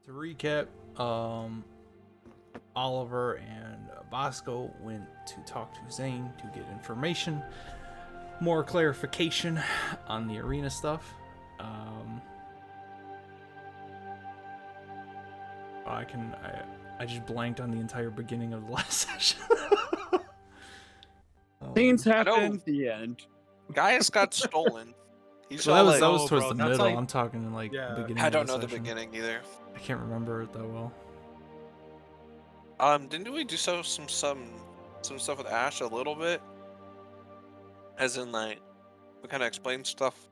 To recap, Oliver and Bosco went to talk to Zane to get information, more clarification on the arena stuff. I just blanked on the entire beginning of the last session. Things I know. happen. The end. Gaius got stolen. He So that was like, towards the middle. like- I'm talking in like Yeah. beginning. I don't of know the the session. beginning either. I can't remember it that well. Didn't we do some stuff with Ash a little bit? As in, like, we kind of explained stuff.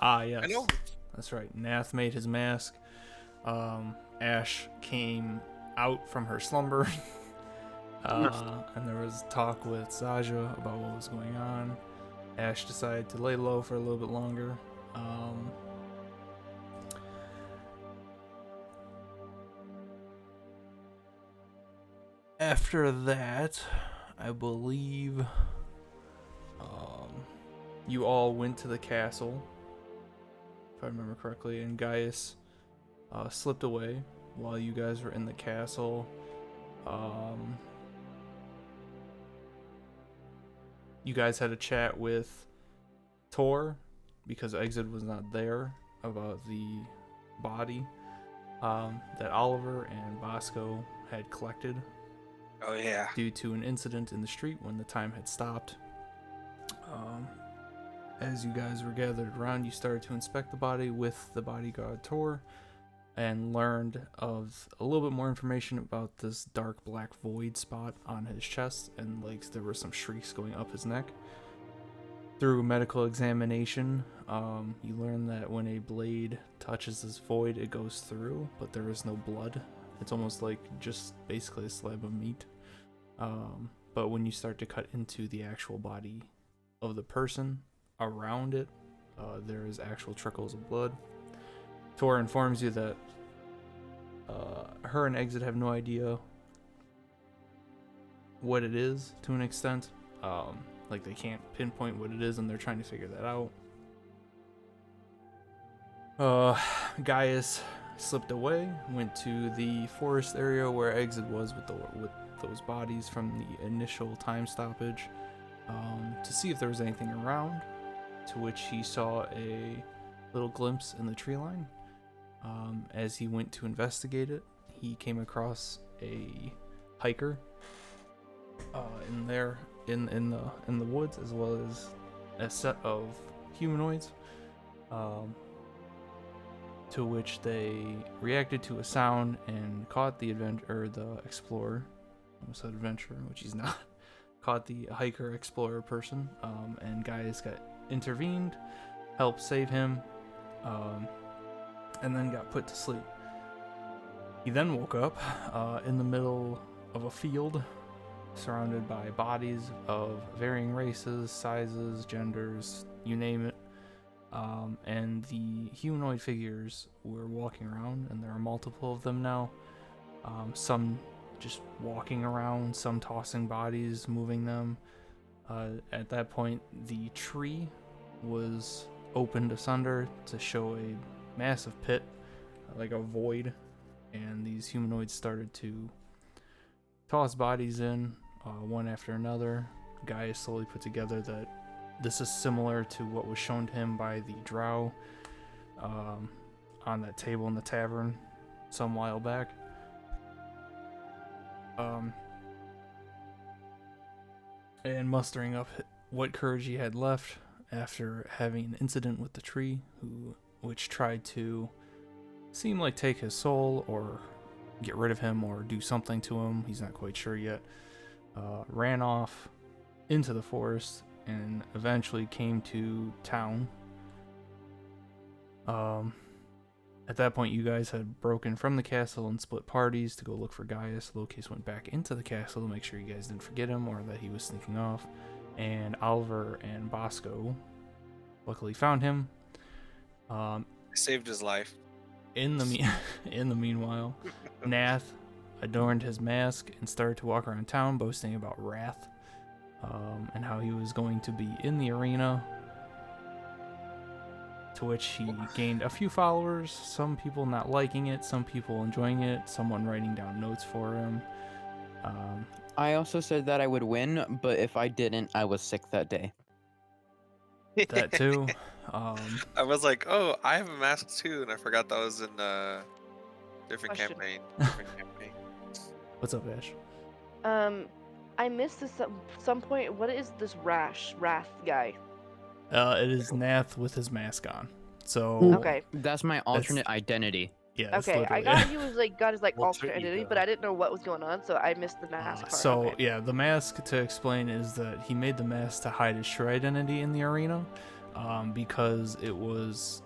Ah, yes. I know. That's right. Nath made his mask. Ash came out from her slumber. And there was talk with Zaja about what was going on. Ash decided to lay low for a little bit longer. After that, I believe you all went to the castle, if I remember correctly, and Gaius slipped away while you guys were in the castle. You guys had a chat with Tor because Exit was not there about the body that Oliver and Bosco had collected Oh yeah. due to an incident in the street when the time had stopped. As you guys were gathered around, you started to inspect the body with the bodyguard Tor and learned of a little bit more information about this dark black void spot on his chest and legs. There were some shrieks going up his neck. Through medical examination, you learn that when a blade touches this void, it goes through, but there is no blood. It's almost like just basically a slab of meat. But when you start to cut into the actual body of the person around it, there is actual trickles of blood. Tor informs you that her and Exit have no idea what it is to an extent. Like they can't pinpoint what it is and they're trying to figure that out. Gaius slipped away, went to the forest area where Exit was with those bodies from the initial time stoppage, to see if there was anything around, to which he saw a little glimpse in the tree line. As he went to investigate it, he came across a hiker in the woods, as well as a set of humanoids, to which they reacted to a sound and caught the explorer. I almost said adventurer, which he's not. Caught the hiker explorer person, and Gaius got intervened, helped save him, and then got put to sleep. He then woke up in the middle of a field, surrounded by bodies of varying races, sizes, genders, you name it. And the humanoid figures were walking around, and there are multiple of them now. Some just walking around, some tossing bodies, moving them. At that point, the tree was opened asunder to show a massive pit, like a void, and these humanoids started to toss bodies in, one after another. Gaius slowly put together that this is similar to what was shown to him by the drow on that table in the tavern some while back. And mustering up what courage he had left after having an incident with the tree, which tried to seem like take his soul or get rid of him or do something to him, he's not quite sure yet, ran off into the forest and eventually came to town. At that point, you guys had broken from the castle and split parties to go look for Gaius. Locus went back into the castle to make sure you guys didn't forget him or that he was sneaking off. And Oliver and Bosco luckily found him. Saved his life. In the meanwhile, Nath adorned his mask and started to walk around town boasting about Wrath, and how he was going to be in the arena, to to which he gained a few followers, some people not liking it, some people enjoying it, someone writing down notes for him. I also said that I would win, but if I didn't, I was sick that day. That too. I was like, oh, I have a mask too, and I forgot that was in different Question. campaign. Different campaign. What's up, Ash? I missed this at some point. What is this Wrath guy? It is Nath with his mask on. So Okay. That's my alternate identity. yeah. That's Okay, I literally got it. he was like got his like Alter alternate identity, ego. but I didn't know what was going on, so I missed the mask part. So okay. yeah, the mask, to explain, is that he made the mask to hide his true identity in the arena, because it was,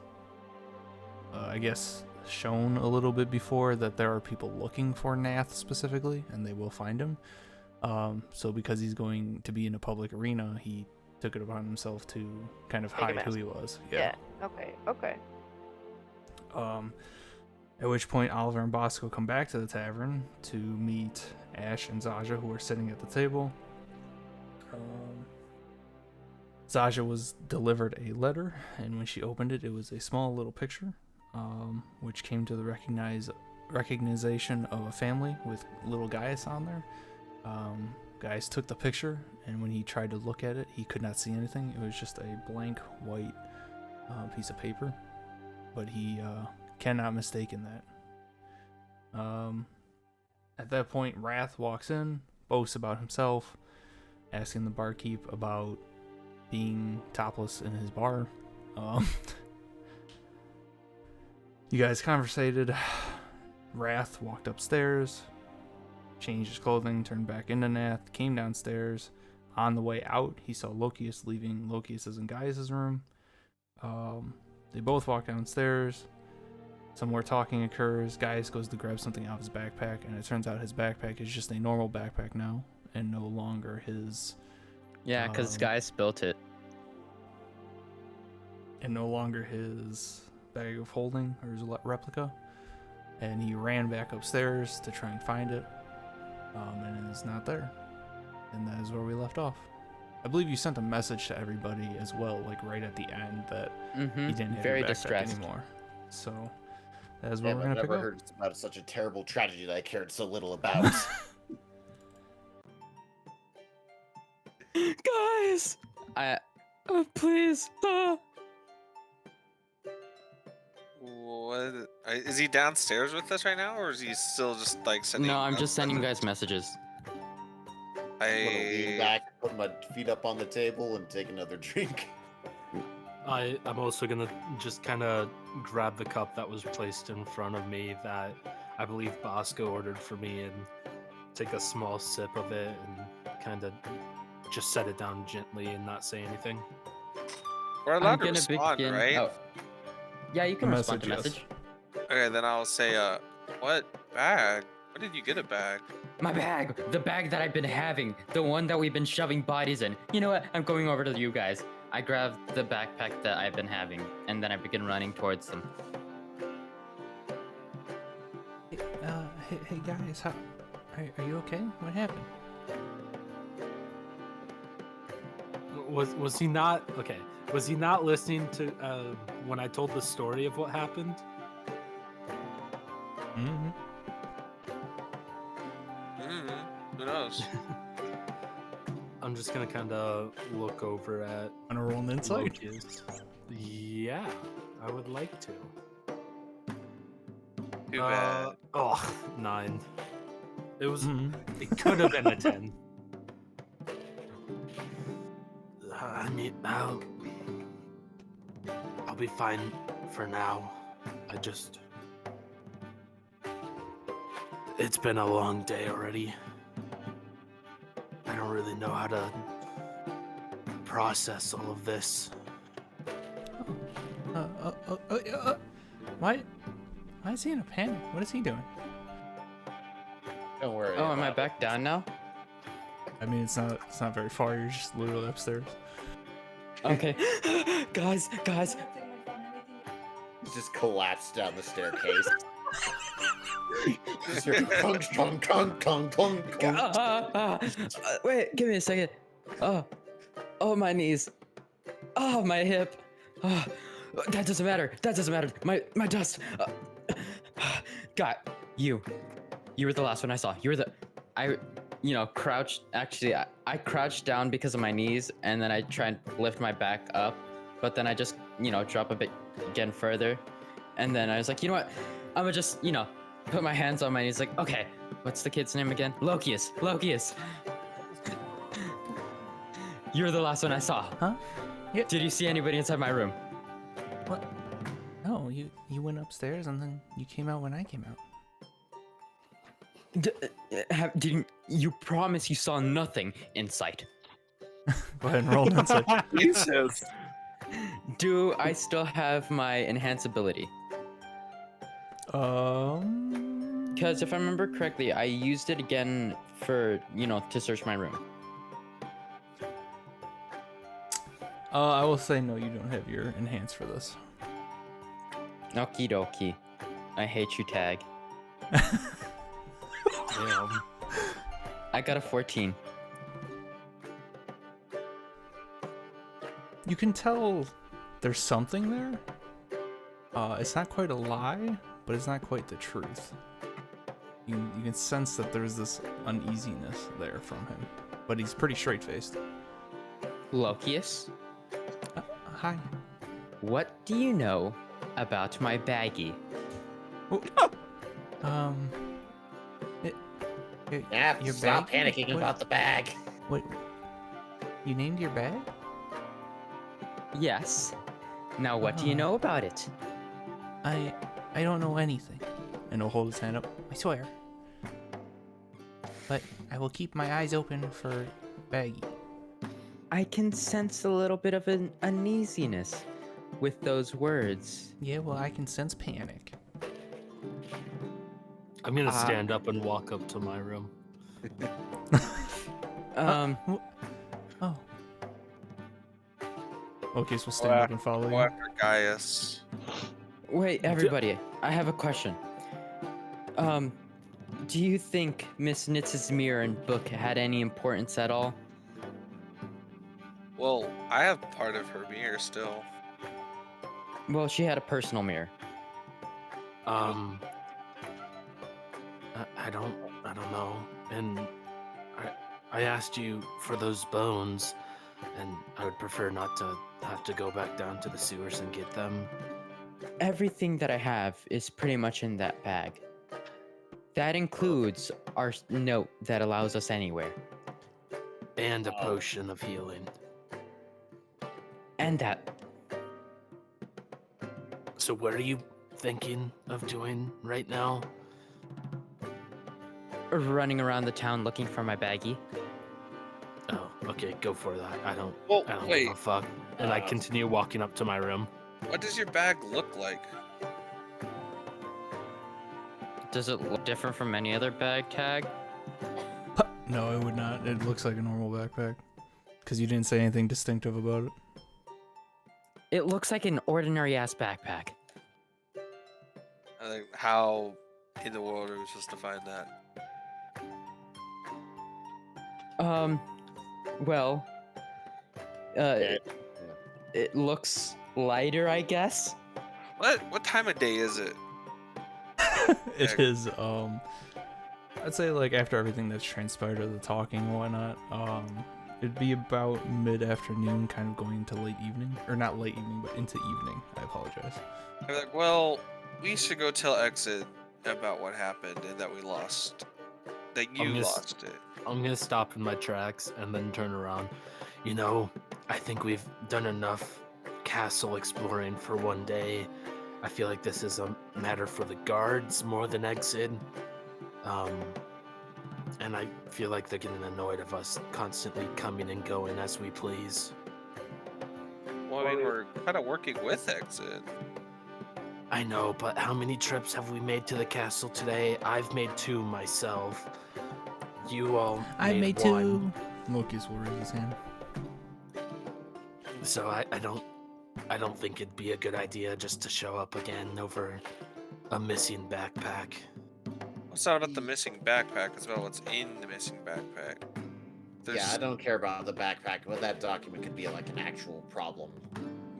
I guess, shown a little bit before that there are people looking for Nath specifically, and they will find him. So because he's going to be in a public arena, he took it upon himself to kind of Make a hide who mask. he was. Yeah. Okay. At which point Oliver and Bosco come back to the tavern to meet Ash and Zaja, who are sitting at the table. Zaja was delivered a letter, and when she opened it, it was a small little picture, which came to the recognition of a family with little Gaius on there. Gaius took the picture, and when he tried to look at it, he could not see anything. It was just a blank white piece of paper, but he cannot mistake that. At that point, Wrath walks in, boasts about himself, asking the barkeep about being topless in his bar. You guys conversated. Wrath walked upstairs, changed his clothing, turned back into Nath, came downstairs. On the way out, he saw Lokius leaving Lokius's and Gaius' room. They both walk downstairs. Some more talking occurs. Gaius goes to grab something out of his backpack, and it turns out his backpack is just a normal backpack now, and no longer his... Yeah, because Gaius built it. And no longer his bag of holding, or his replica. And he ran back upstairs to try and find it, and it is not there. And that is where we left off. I believe you sent a message to everybody as well, like right at the end, that you didn't have Very your backpack distressed anymore. So that is where Damn, we're I've gonna pick never up. heard about such a terrible tragedy that I cared so little about. Guys, please. What is he downstairs with us right now, or is he still just like sending? No, I'm just sending you guys messages. I'm gonna lean back, put my feet up on the table, and take another drink. I'm also gonna just kind of grab the cup that was placed in front of me that I believe Bosco ordered for me and take a small sip of it and kind of just set it down gently and not say anything. We're allowed to respond, right? Oh. Yeah, you can A respond to message, message. Okay, then I'll say, what bag? When did you get a bag? My bag, the bag that I've been having, the one that we've been shoving bodies in. You know what? I'm going over to you guys. I grabbed the backpack that I've been having, and then I begin running towards them. Hey guys, are you okay? What happened? Was he not okay? Was he not listening to when I told the story of what happened? Mm-hmm. Who knows? I'm just gonna kind of look over at Wanna roll an insight? Lokius. Yeah, I would like to. Too bad. 9. It was. Mhm. It could have been a 10. I mean, I'll be fine for now. It's been a long day already. I don't really know how to process all of this. Why is he in a panic? What is he doing? Don't worry. Oh, am I about back down now? I mean, it's not very far. You're just literally upstairs. Okay. guys. it. Just collapsed down the staircase. Just hear clunk, clunk, clunk, clunk, clunk, clunk. Wait, give me a second. Oh, my knees. Oh, my hip. That doesn't matter. That doesn't matter. My dust. Got you. You were the last one I saw. You were the. Crouched. Actually, I crouched down because of my knees, and then I try and lift my back up, but then I just, drop a bit again further, and then I was like, you know what? I'm gonna just, put my hands on my knees, like, okay, what's the kid's name again? Lokius. You were the last one I saw. Huh? Yeah. Did you see anybody inside my room? What? No, you went upstairs and then you came out when I came out. Did you promise you saw nothing in sight? Go ahead and roll an insight. Jesus. Do I still have my enhance ability? Because if I remember correctly, I used it again for, to search my room. I will say no, you don't have your enhance for this. Okie dokie. I hate you, Tag. Damn. I got a 14. You can tell there's something there. It's not quite a lie, but it's not quite the truth. You can sense that there's this uneasiness there from him, but he's pretty straight-faced. Lokius, Hi. what do you know about my baggie? Yeah, Your stop bag? panicking What? about the bag. Wait, you named your bag? Yes. Now what do you know about it? I don't know anything. And he'll hold his hand up. I swear. But I will keep my eyes open for Baggy. I can sense a little bit of an uneasiness with those words. Yeah, well, I can sense panic. I'm gonna stand up and walk up to my room. Oh. Okay, so we'll stand up and follow Go you. after Gaius. Wait, everybody, I have a question. Do you think Miss Nitz's mirror and book had any importance at all? Well, I have part of her mirror still. Well, she had a personal mirror. I don't know. And I asked you for those bones, and I would prefer not to have to go back down to the sewers and get them. Everything that I have is pretty much in that bag. That includes our note that allows us anywhere. And a potion of healing. And that. So what are you thinking of doing right now? Running around the town looking for my baggie. Oh, okay, go for that. I don't wait. give a fuck. And I continue walking up to my room. What does your bag look like? Does it look different from any other bag tag? No, it would not. It looks like a normal backpack. Because you didn't say anything distinctive about it. It looks like an ordinary ass backpack. I think how in the world are we supposed to find that? Well, Okay. it looks lighter, I guess. What time of day is it? It is, I'd say, like, after everything that's transpired of the talking and whatnot, it'd be about mid-afternoon, kind of going into late evening. Or not late evening, but into evening. I apologize. I'm like, well, we should go tell Exit about what happened and that we lost. That you lost it. I'm gonna stop in my tracks and then turn around. You know, I think we've done enough castle exploring for one day. I feel like this is a matter for the guards more than Exit. And I feel like they're getting annoyed of us constantly coming and going as we please. Well, I mean, we're kind of working with Exit. I know, but how many trips have we made to the castle today? I've made 2 myself. You all I made 2. one. Lokius will raise his hand. So I don't think it'd be a good idea just to show up again over a missing backpack. It's not about the missing backpack, it's about what's in the missing backpack. Yeah, I don't care about the backpack, but that document could be like an actual problem.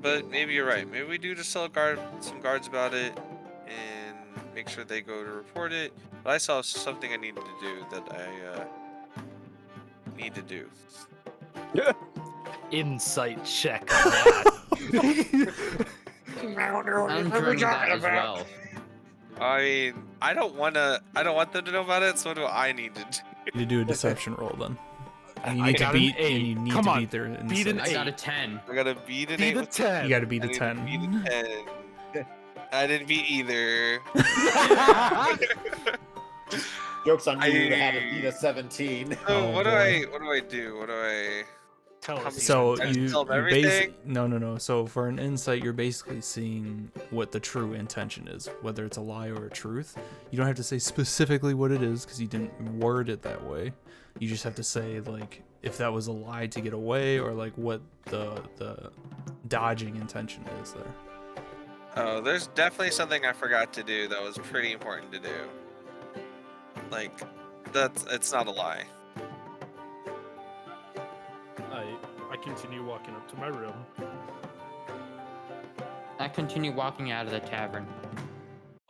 but maybe you're right. Maybe we do just tell some guards about it and make sure they go to report it. But I saw something I needed to do that I need to do. Insight check on that. I'm doing that as well. I mean, I don't want them to know about it. So what do I need to do? You need to do a deception roll then. And you I need to got an beat. And 8. you need Come to on, beat their beat an insight. I got a 8. 10. I gotta beat an Beat 8 a with 10. You got to beat I a need to beat a 10. 10. I didn't beat either. Joke's on you. You had to beat a 17. So Oh, what boy. do I do? What do I? Tell us. So I just you tell them you everything? no. So for an insight, you're basically seeing what the true intention is, whether it's a lie or a truth. You don't have to say specifically what it is because you didn't word it that way. You just have to say like if that was a lie to get away or like what the dodging intention is there. Oh, there's definitely something I forgot to do that was pretty important to do. Like, it's not a lie. I continue walking up to my room. I continue walking out of the tavern.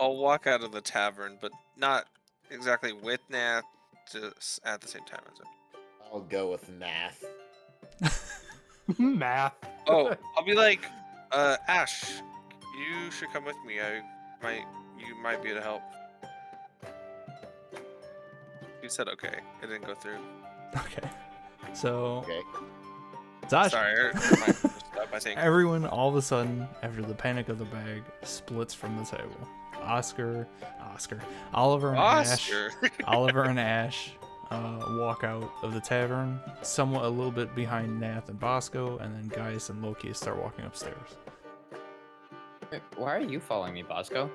I'll walk out of the tavern, but not exactly with Nath, just at the same time as him. I'll go with Nath. Math. Oh, I'll be like, Ash, you should come with me. You might be able to help. You said okay. It didn't go through. Okay. So Okay. Zash, Sorry, I think. everyone all of a sudden after the panic of the bag splits from the table. Oliver and Oscar. Oliver and Ash walk out of the tavern, somewhat a little bit behind Nath and Bosco, and then Gaius and Loki start walking upstairs. Wait, why are you following me, Bosco?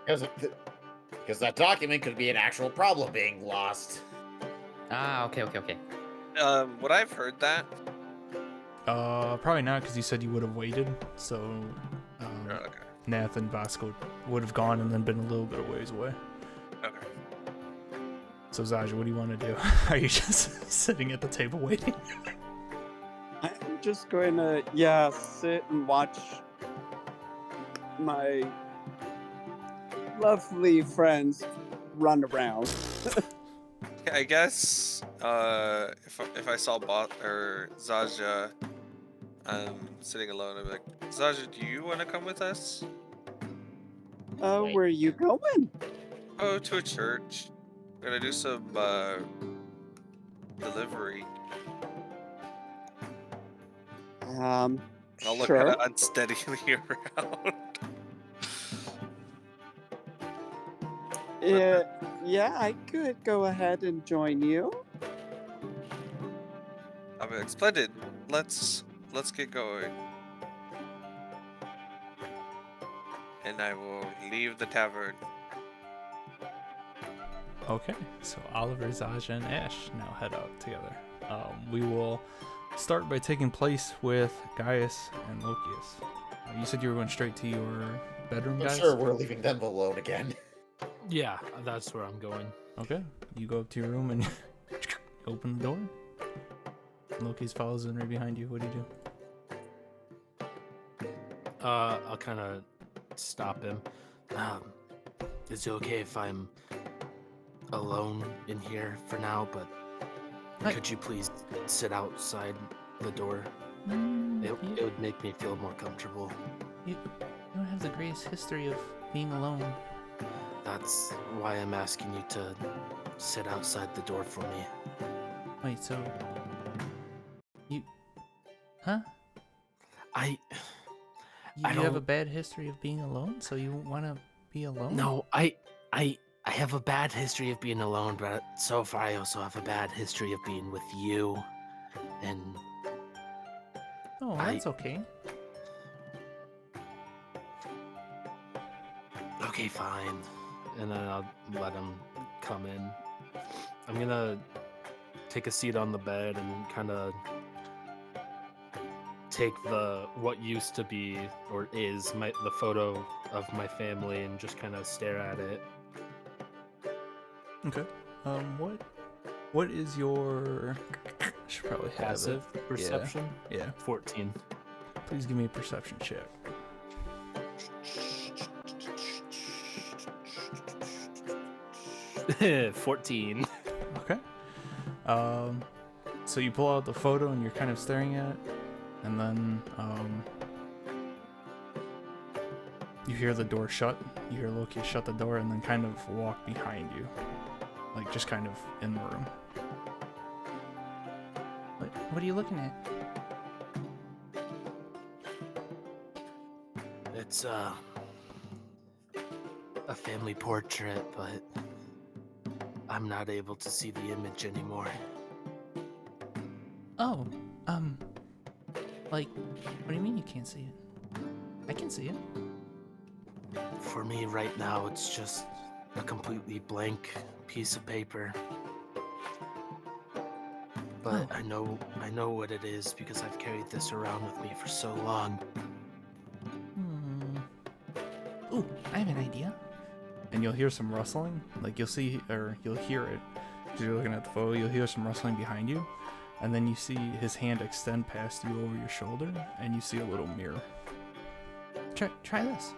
Because that document could be an actual problem being lost. Ah, okay. Would I've heard that? Probably not, because you said you would have waited, so Oh, okay. Nath and Bosco would have gone and then been a little bit of ways away. Okay. So Zaja, what do you want to do? Are you just sitting at the table waiting? I'm just going to, sit and watch my lovely friends run around. I guess if I saw Bot or Zaja sitting alone, I'd be like, Zaja, do you want to come with us? Wait. Where are you going? Oh, to a church. We're gonna do some delivery. I'll look Sure. kind of unsteadily around. Yeah, I could go ahead and join you. I'll be like, splendid. Let's get going. And I will leave the tavern. Okay, so Oliver, Zaja, and Ash now head out together. We will start by taking place with Gaius and Lokius. You said you were going straight to your bedroom, I'm guys? sure we're leaving them alone again. Yeah, that's where I'm going. Okay, you go up to your room and open the door. Lokius follows in right behind you. What do you do? I'll kind of stop him. Is it okay if I'm alone in here for now? But Hi. could you please sit outside the door? It would make me feel more comfortable. You don't have the greatest history of being alone. That's why I'm asking you to sit outside the door for me. Wait, so you, huh? I You have a don't- bad history of being alone, so you want to be alone? No, I have a bad history of being alone, but so far I also have a bad history of being with you. And Oh, that's okay. okay, fine. And then I'll let him come in. I'm gonna take a seat on the bed and kind of take what used to be or is the photo of my family and just kind of stare at it. Okay. What is your? I should probably have Passive it. perception. Yeah. 14. Please give me a perception check. Yeah. 14. Okay. So you pull out the photo and you're kind of staring at it, and then you hear the door shut. You hear Loki shut the door and then kind of walk behind you, like just kind of in the room. What are you looking at? It's a family portrait, but I'm not able to see the image anymore. Oh, like, what do you mean you can't see it? I can see it. For me right now, it's just a completely blank piece of paper. But Oh. I know what it is because I've carried this around with me for so long. Ooh, I have an idea. And you'll hear some rustling. Like you'll hear it. Because you're looking at the photo, you'll hear some rustling behind you. And then you see his hand extend past you over your shoulder, and you see a little mirror. Try this.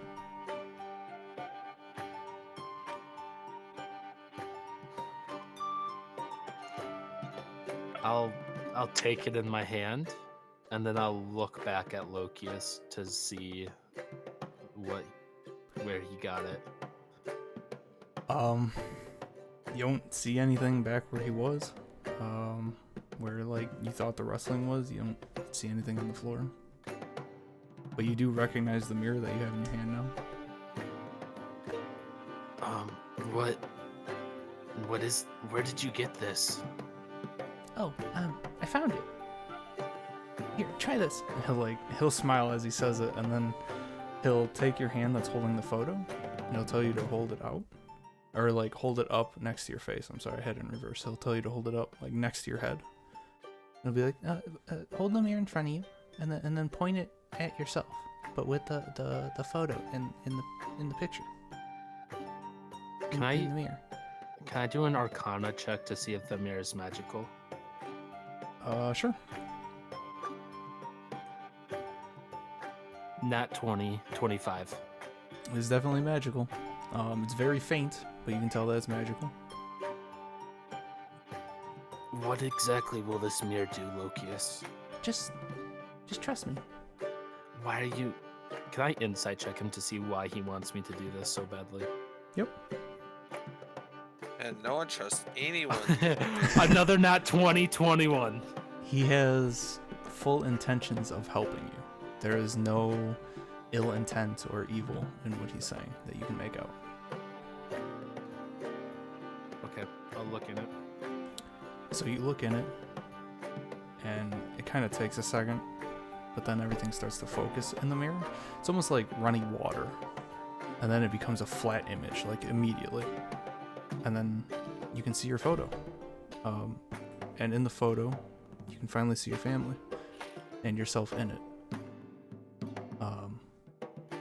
I'll take it in my hand, and then I'll look back at Lokius to see where he got it. You don't see anything back where he was. Where like you thought the rustling was, you don't see anything on the floor. But you do recognize the mirror that you have in your hand now. Where did you get this? Oh, I found it. Here, try this. And he'll smile as he says it, and then he'll take your hand that's holding the photo, and he'll tell you to hold it out. Or like hold it up next to your face. I'm sorry, head in reverse. He'll tell you to hold it up like next to your head. He'll be like, hold the mirror in front of you, and then point it at yourself, but with the photo in the picture. Can in the mirror? Can I do an Arcana check to see if the mirror is magical? Sure. Nat 20, 25. It's definitely magical. It's very faint, but you can tell that it's magical. What exactly will this mirror do, Lokius? Just trust me. Why are you... Can I insight check him to see why he wants me to do this so badly? Yep. And no one trusts anyone. Another nat 20, 21. He has full intentions of helping you. There is no ill intent or evil in what he's saying that you can make out. Okay, I'll look in it. So you look in it, and it kind of takes a second, but then everything starts to focus in the mirror. It's almost like running water, and then it becomes a flat image, like immediately. And then you can see your photo. And in the photo, you can finally see your family and yourself in it.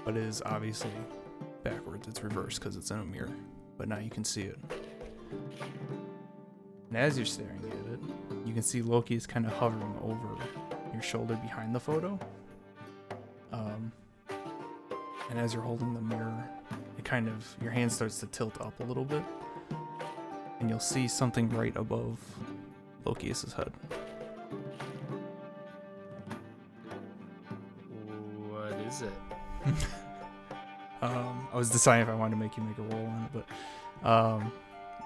But it is obviously backwards. It's reversed because it's in a mirror. But now you can see it. And as you're staring at it, you can see Loki is kind of hovering over your shoulder behind the photo. And as you're holding the mirror, your hand starts to tilt up a little bit. And you'll see something right above Lokius's head. What is it? I was deciding if I wanted to make you make a roll on it, but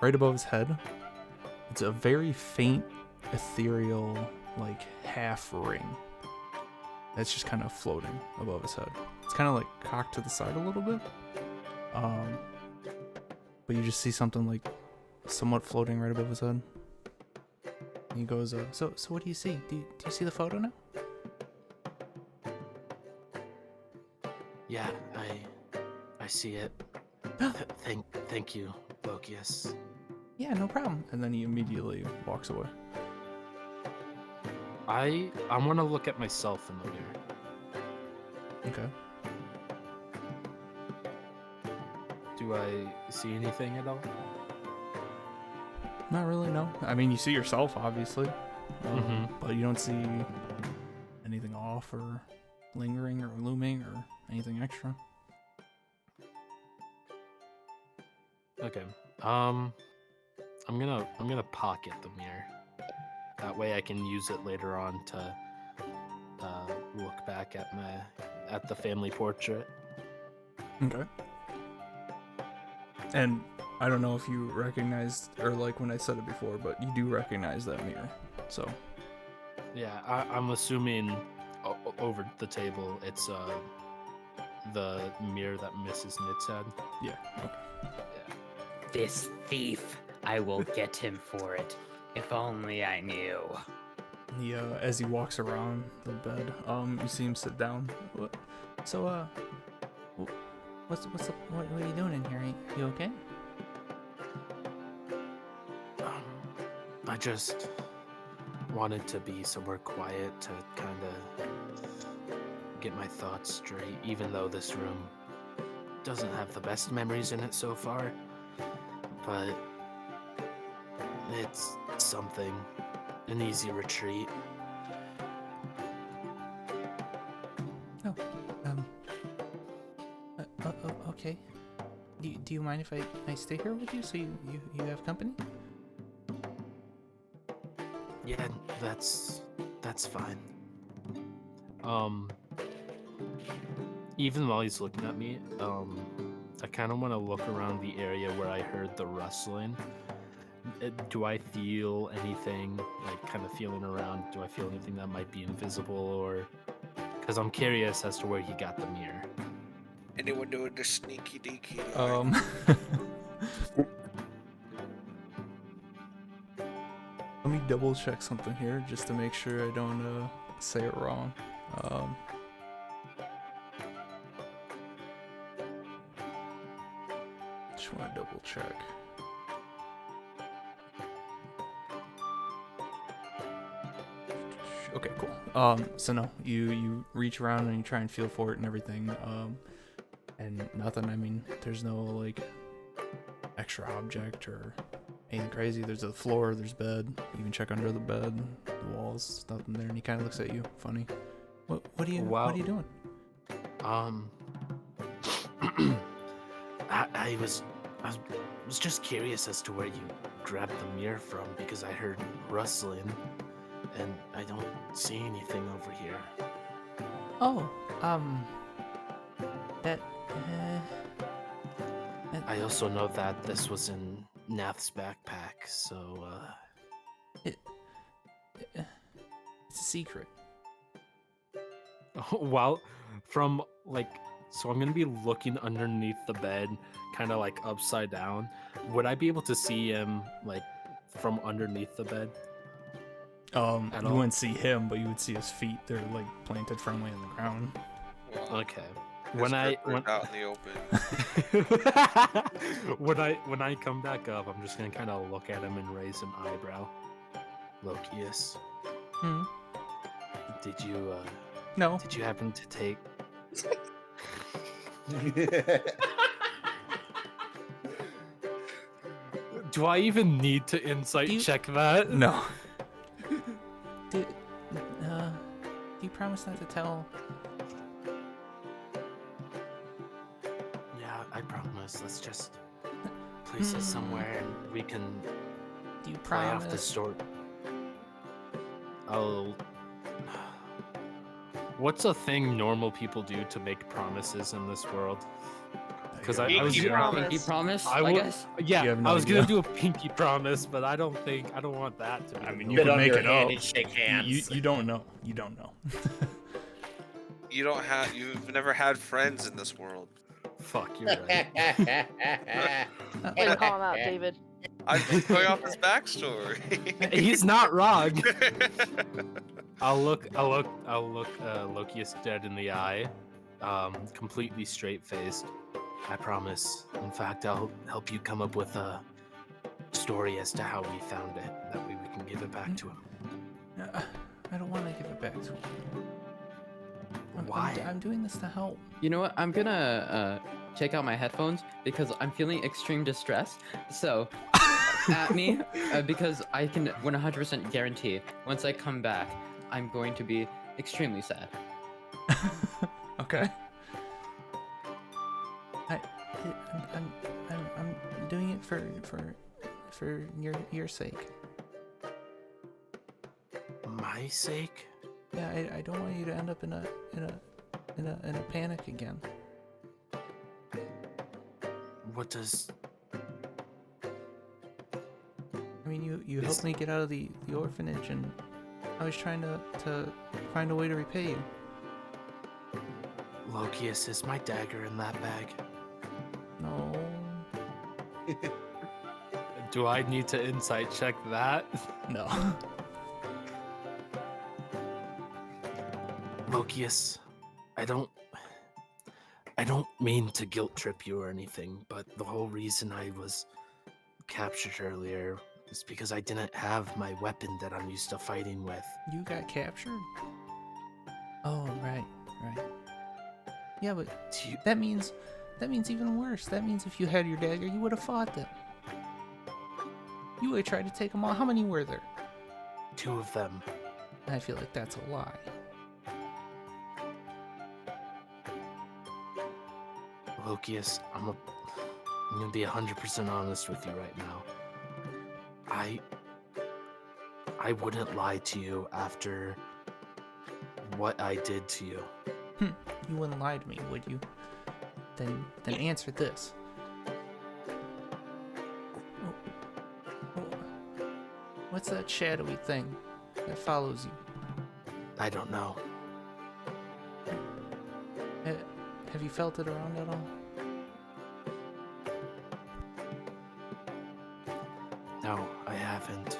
right above his head, it's a very faint, ethereal, like half ring that's just kind of floating above his head. It's kind of like cocked to the side a little bit, but you just see something like somewhat floating right above his head. And he goes, so what do you see? Do you see the photo now? Yeah, I see it. Thank you, Lokius. Yeah, no problem. And then he immediately walks away. I want to look at myself in the mirror. Okay. Do I see anything at all? Not really, no. I mean, you see yourself, obviously, Mhm. but you don't see anything off or lingering or looming or anything extra. Okay. I'm gonna pocket the mirror. That way I can use it later on to look back at the family portrait. Okay. And I don't know if you recognized, or like when I said it before, but you do recognize that mirror. So, Yeah, I'm assuming over the table it's the mirror that Mrs. Nitz had. yeah. Okay. This thief, I will get him for it. If only I knew. He, as he walks around the bed, you see him sit down. What? So, what are you doing in here? You okay? I just wanted to be somewhere quiet to kind of get my thoughts straight, even though this room doesn't have the best memories in it so far. But it's something, an easy retreat. Oh, okay. Do you mind if I stay here with you so you have company? Yeah, that's fine. Even while he's looking at me, I kind of want to look around the area where I heard the rustling. Do I feel anything, like kind of feeling around? Do I feel anything that might be invisible, or because I'm curious as to where he got the mirror? Anyone doing the sneaky deaky? Let me double check something here just to make sure I don't say it wrong. Just want to double check. Okay, cool. So no, you reach around and you try and feel for it and everything. And nothing. I mean, there's no like extra object or anything crazy. There's a floor, there's bed. You can check under the bed, the walls, nothing there. And he kind of looks at you, funny. What are you doing? I was just curious as to where you grabbed the mirror from, because I heard rustling and I don't see anything over here. Oh, that I also know that this was in Nath's backpack, so it's a secret. Well, from like, so I'm gonna be looking underneath the bed, kind of like upside down. Would I be able to see him like from underneath the bed? You all? wouldn't see him, but you would see his feet. They're like planted firmly in the ground. Well, Okay. his When grip out in the open. when I come back up, I'm just gonna kind of look at him and raise an eyebrow. Lokius, Hmm. did you No. did you happen to take? Do I even need to insight Do you- check that? No. Do you promise not to tell? Yeah, I promise. Let's just place it somewhere and we can Do you play off the promise? story. I'll. What's a thing normal people do to make promises in this world? Because I was Pinky promise. Pinky promise, I I, would- guess. yeah, You have no I was gonna idea. do a pinky promise, but I don't want that to be. I the mean, norm. you Spit can on make your it hand up. and shake hands. You don't know. You don't know. You've never had friends in this world. Fuck, you're right. Way to call him out, David. I'm just going off his backstory. He's not wrong. I'll look Lokius dead in the eye, completely straight-faced. I promise. In fact, I'll help you come up with a story as to how we found it. That way we can give it back to him. I don't want to give it back to him. Why? I'm doing this to help. You know what? I'm gonna check out my headphones because I'm feeling extreme distress. So, at me, because I can 100% guarantee once I come back, I'm going to be extremely sad. Okay. I, I'm doing it for your sake. My sake? Yeah, I don't want you to end up in a panic again. What does... I mean, you helped me get out of the orphanage, and I was trying to find a way to repay you. Lokius, is my dagger in that bag? No. Do I need to insight check that? No. Lokius, I don't mean to guilt trip you or anything, but the whole reason I was captured earlier is because I didn't have my weapon that I'm used to fighting with. You got captured? Oh, right. Yeah, but Do you- that means even worse. That means if you had your dagger, you would have fought them. You would have tried to take them all. How many were there? 2 of them. I feel like that's a lie. Lokius, I'm gonna be 100% honest with you right now. I wouldn't lie to you after what I did to you. You wouldn't lie to me, would you? Then answer this. What's that shadowy thing that follows you? I don't know. Have you felt it around at all? No, I haven't.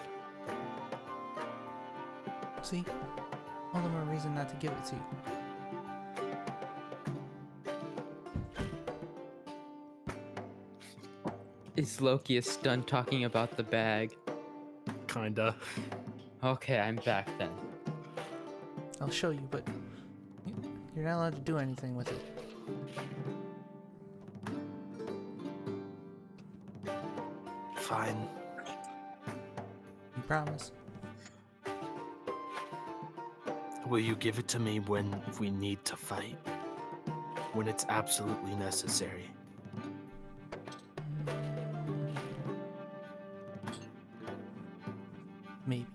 See? All the more reason not to give it to you. Is Lokius done talking about the bag? Kinda. Okay, I'm back then. I'll show you, but you're not allowed to do anything with it. Fine. You promise? Will you give it to me when we need to fight? When it's absolutely necessary? Maybe.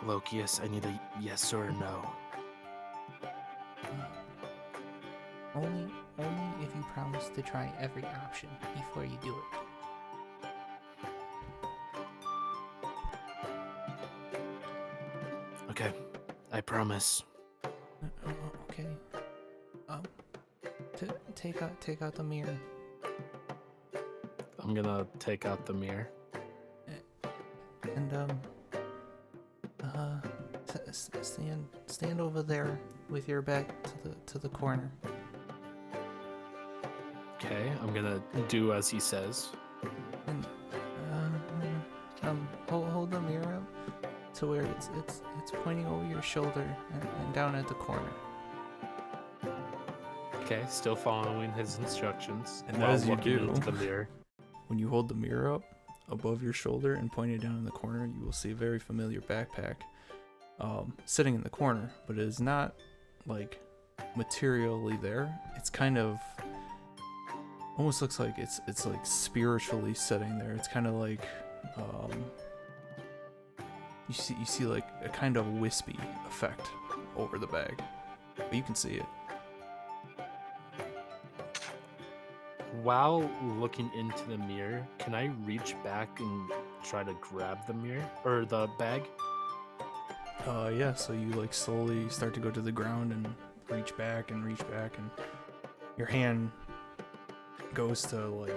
Lokius, I need a yes or a no. Only if you promise to try every option before you do it. Okay, I promise. Okay. Take out the mirror. I'm gonna take out the mirror. And stand over there with your back to the corner. Okay, I'm gonna do as he says. And hold the mirror up to where it's pointing over your shoulder and down at the corner. Okay, still following his instructions. And while as you looking do- into the mirror. When you hold the mirror up above your shoulder and point it down in the corner, you will see a very familiar backpack sitting in the corner, but it is not like materially there. It's kind of almost looks like it's like spiritually sitting there. It's kind of like you see like a kind of wispy effect over the bag, but you can see it. While looking into the mirror, can I reach back and try to grab the mirror or the bag? Yeah, so you like slowly start to go to the ground and reach back, and your hand goes to like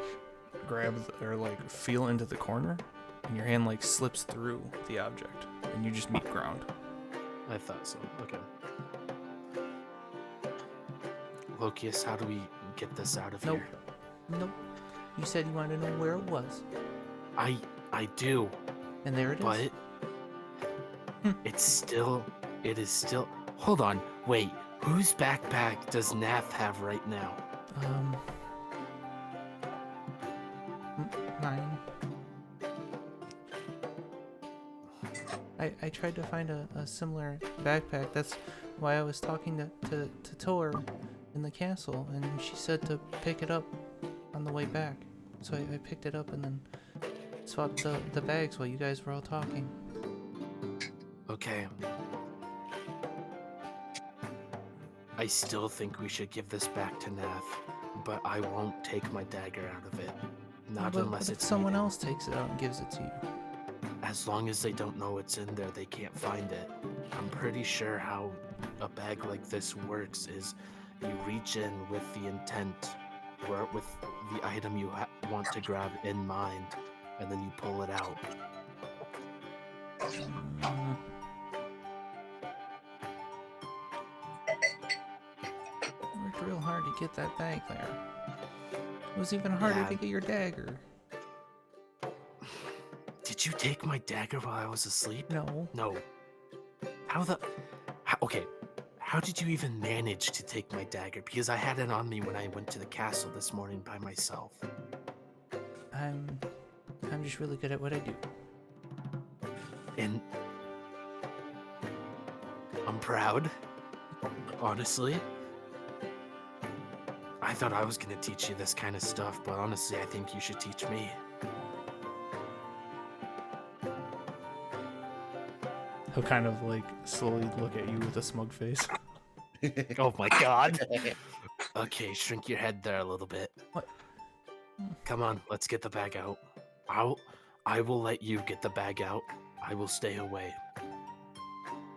grab or like feel into the corner, and your hand like slips through the object, and you just meet ground. I thought so. Okay. Lokius, how do we get this out of Nope. here? Nope. You said you wanted to know where it was, I do, and there it is. but it is still. Hold on, wait. Whose backpack does Nath have right now? Mine. I tried to find a similar backpack. That's why I was talking to Tor in the castle, and she said to pick it up on the way back. So I picked it up and then swapped the bags while you guys were all talking. Okay. I still think we should give this back to Nath, but I won't take my dagger out of it. Not But unless what if it's someone needed. else takes it out and gives it to you? As long as they don't know it's in there, they can't find it. I'm pretty sure how a bag like this works is you reach in with the intent, or with the item you want to grab in mind, and then you pull it out. Mm, I worked real hard to get that bag there. It was even harder Yeah. to get your dagger. Did you take my dagger while I was asleep? No. No. Okay. How did you even manage to take my dagger? Because I had it on me when I went to the castle this morning by myself. I'm just really good at what I do. And I'm proud. Honestly. I thought I was gonna teach you this kind of stuff, but honestly, I think you should teach me. He'll kind of like slowly look at you with a smug face. Oh my god. Okay, shrink your head there a little bit. What? Come on, let's get the bag out. I will let you get the bag out. I will stay away.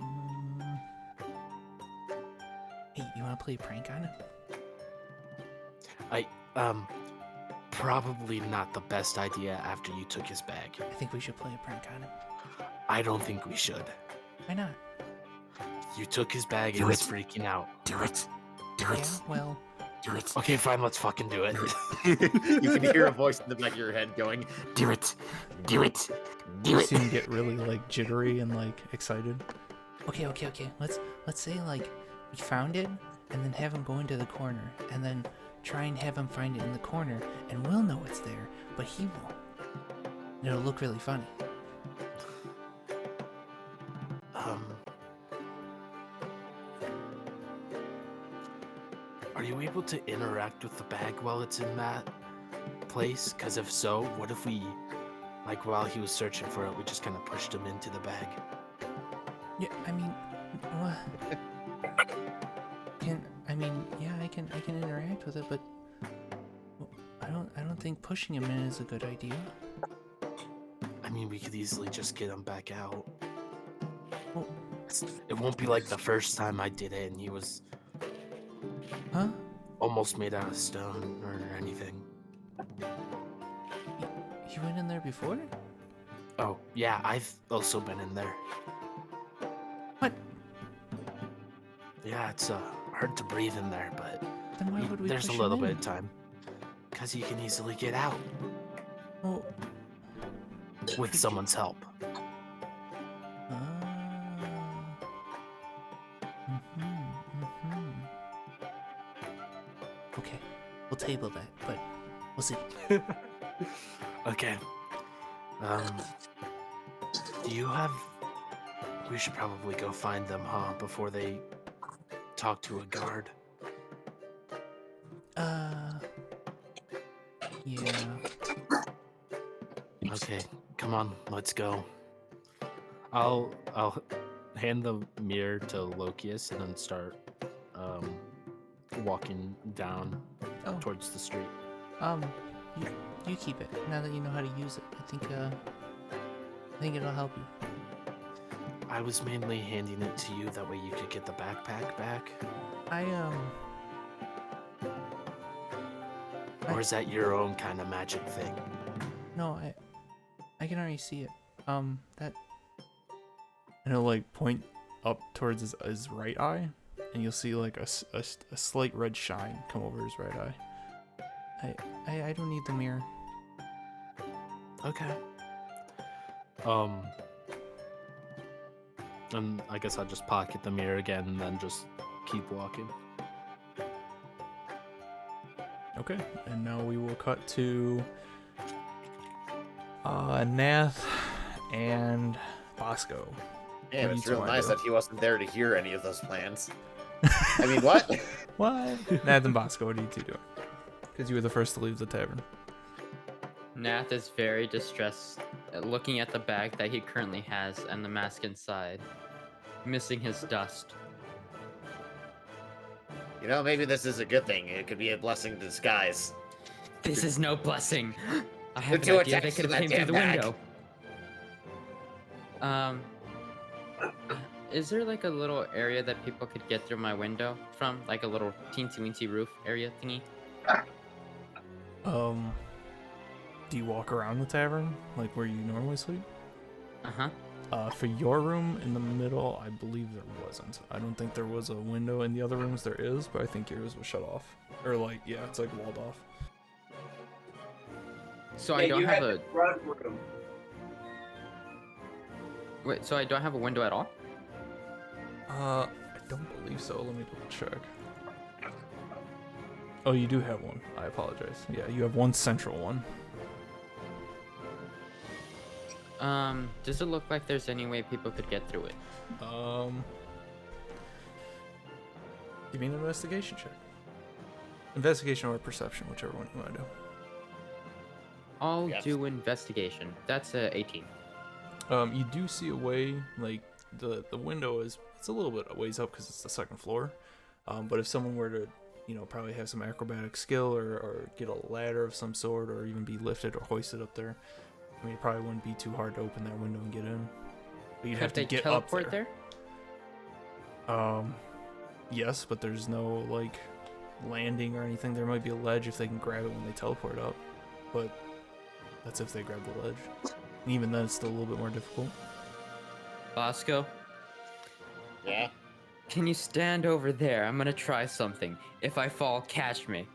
Mm. Hey, you wanna play a prank on him? Probably not the best idea after you took his bag. I think we should play a prank on him. I don't think we should. Why not? You took his bag and Do he's it. freaking out. Do it. Do Yeah, it. well, Do it. Okay, fine, let's fucking do it. You can hear a voice in the back of your head going, Do it. Do it. Do you it. see him get really like jittery and like excited. Okay. Let's say like we found it and then have him go into the corner and then try and have him find it in the corner and we'll know it's there, but he won't. And it'll look really funny. Are you able to interact with the bag while it's in that place? Because if so, what if we, like while he was searching for it, we just kind of pushed him into the bag? Yeah, I mean, what? Yeah, I can interact with it, but I don't think pushing him in is a good idea. I mean, we could easily just get him back out. Well, It won't be like the first time I did it and he was huh? almost made out of stone or anything. You went in there before? Oh, yeah, I've also been in there. What? Yeah, it's hard to breathe in there, but Then why would we there's a push little him bit in? of time. Because you can easily get out Well, with someone's help. Okay, we'll table that, but we'll see. Okay. Do you have... We should probably go find them, huh? Before they talk to a guard. Yeah. Okay, come on, let's go. I'll hand the mirror to Lokius and then start walking down Oh, towards the street. you keep it now that you know how to use it. I think it'll help you. I was mainly handing it to you, that way you could get the backpack back. Or is that your own kind of magic thing? No, I can already see it. That. And he'll like point up towards his right eye, and you'll see like a slight red shine come over his right eye. I don't need the mirror. Okay. And I guess I'll just pocket the mirror again and then just keep walking. Okay, and now we will cut to Nath and Bosco. Man, What it's do you real two nice wanna that he wasn't there to hear any of those plans. I mean, what? What? Nath and Bosco, what are you two doing? Because you were the first to leave the tavern. Nath is very distressed, looking at the bag that he currently has and the mask inside, missing his dust. You know, maybe this is a good thing. It could be a blessing in disguise. This is no blessing. I have Too an idea attached they to could that have came through the damn bag. window. Is there like a little area that people could get through my window from? Like a little teensy weensy roof area thingy? Do you walk around the tavern like where you normally sleep? Uh-huh. For your room in the middle, I believe there wasn't. I don't think there was a window. In the other rooms there is, but I think yours was shut off. Or like, yeah, it's like walled off. So I don't have a... Wait, so I don't have a window at all? I don't believe so. Let me double check. Oh, you do have one. I apologize. Yeah, you have one central one. Does it look like there's any way people could get through it? Give me an investigation check. Investigation or perception, whichever one you want to do. I'll Yes. do investigation. That's a 18. You do see a way, like the window it's a little bit a ways up because it's the second floor. But if someone were to, probably have some acrobatic skill or get a ladder of some sort or even be lifted or hoisted up there, I mean, it probably wouldn't be too hard to open that window and get in. But you'd have to Could they get up teleport there. Yes, but there's no like landing or anything. There might be a ledge if they can grab it when they teleport up, but that's if they grab the ledge. And even then, it's still a little bit more difficult. Bosco, Yeah? can you stand over there? I'm gonna try something. If I fall, catch me.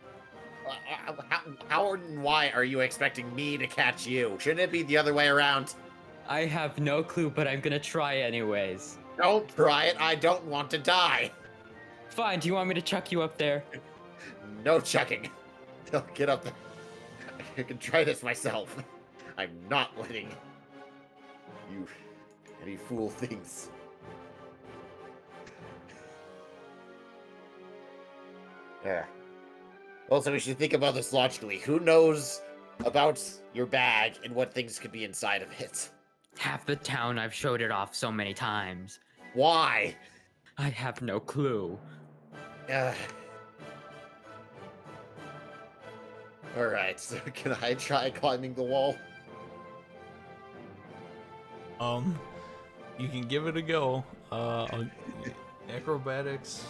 How and why are you expecting me to catch you? Shouldn't it be the other way around? I have no clue, but I'm gonna try anyways. Don't try it. I don't want to die. Fine, do you want me to chuck you up there? No chucking. Get up there. I can try this myself. I'm not letting you any fool things. Yeah. Also, we should think about this logically. Who knows about your bag and what things could be inside of it? Half the town, I've showed it off so many times. Why? I have no clue. Alright, so can I try climbing the wall? You can give it a go. Acrobatics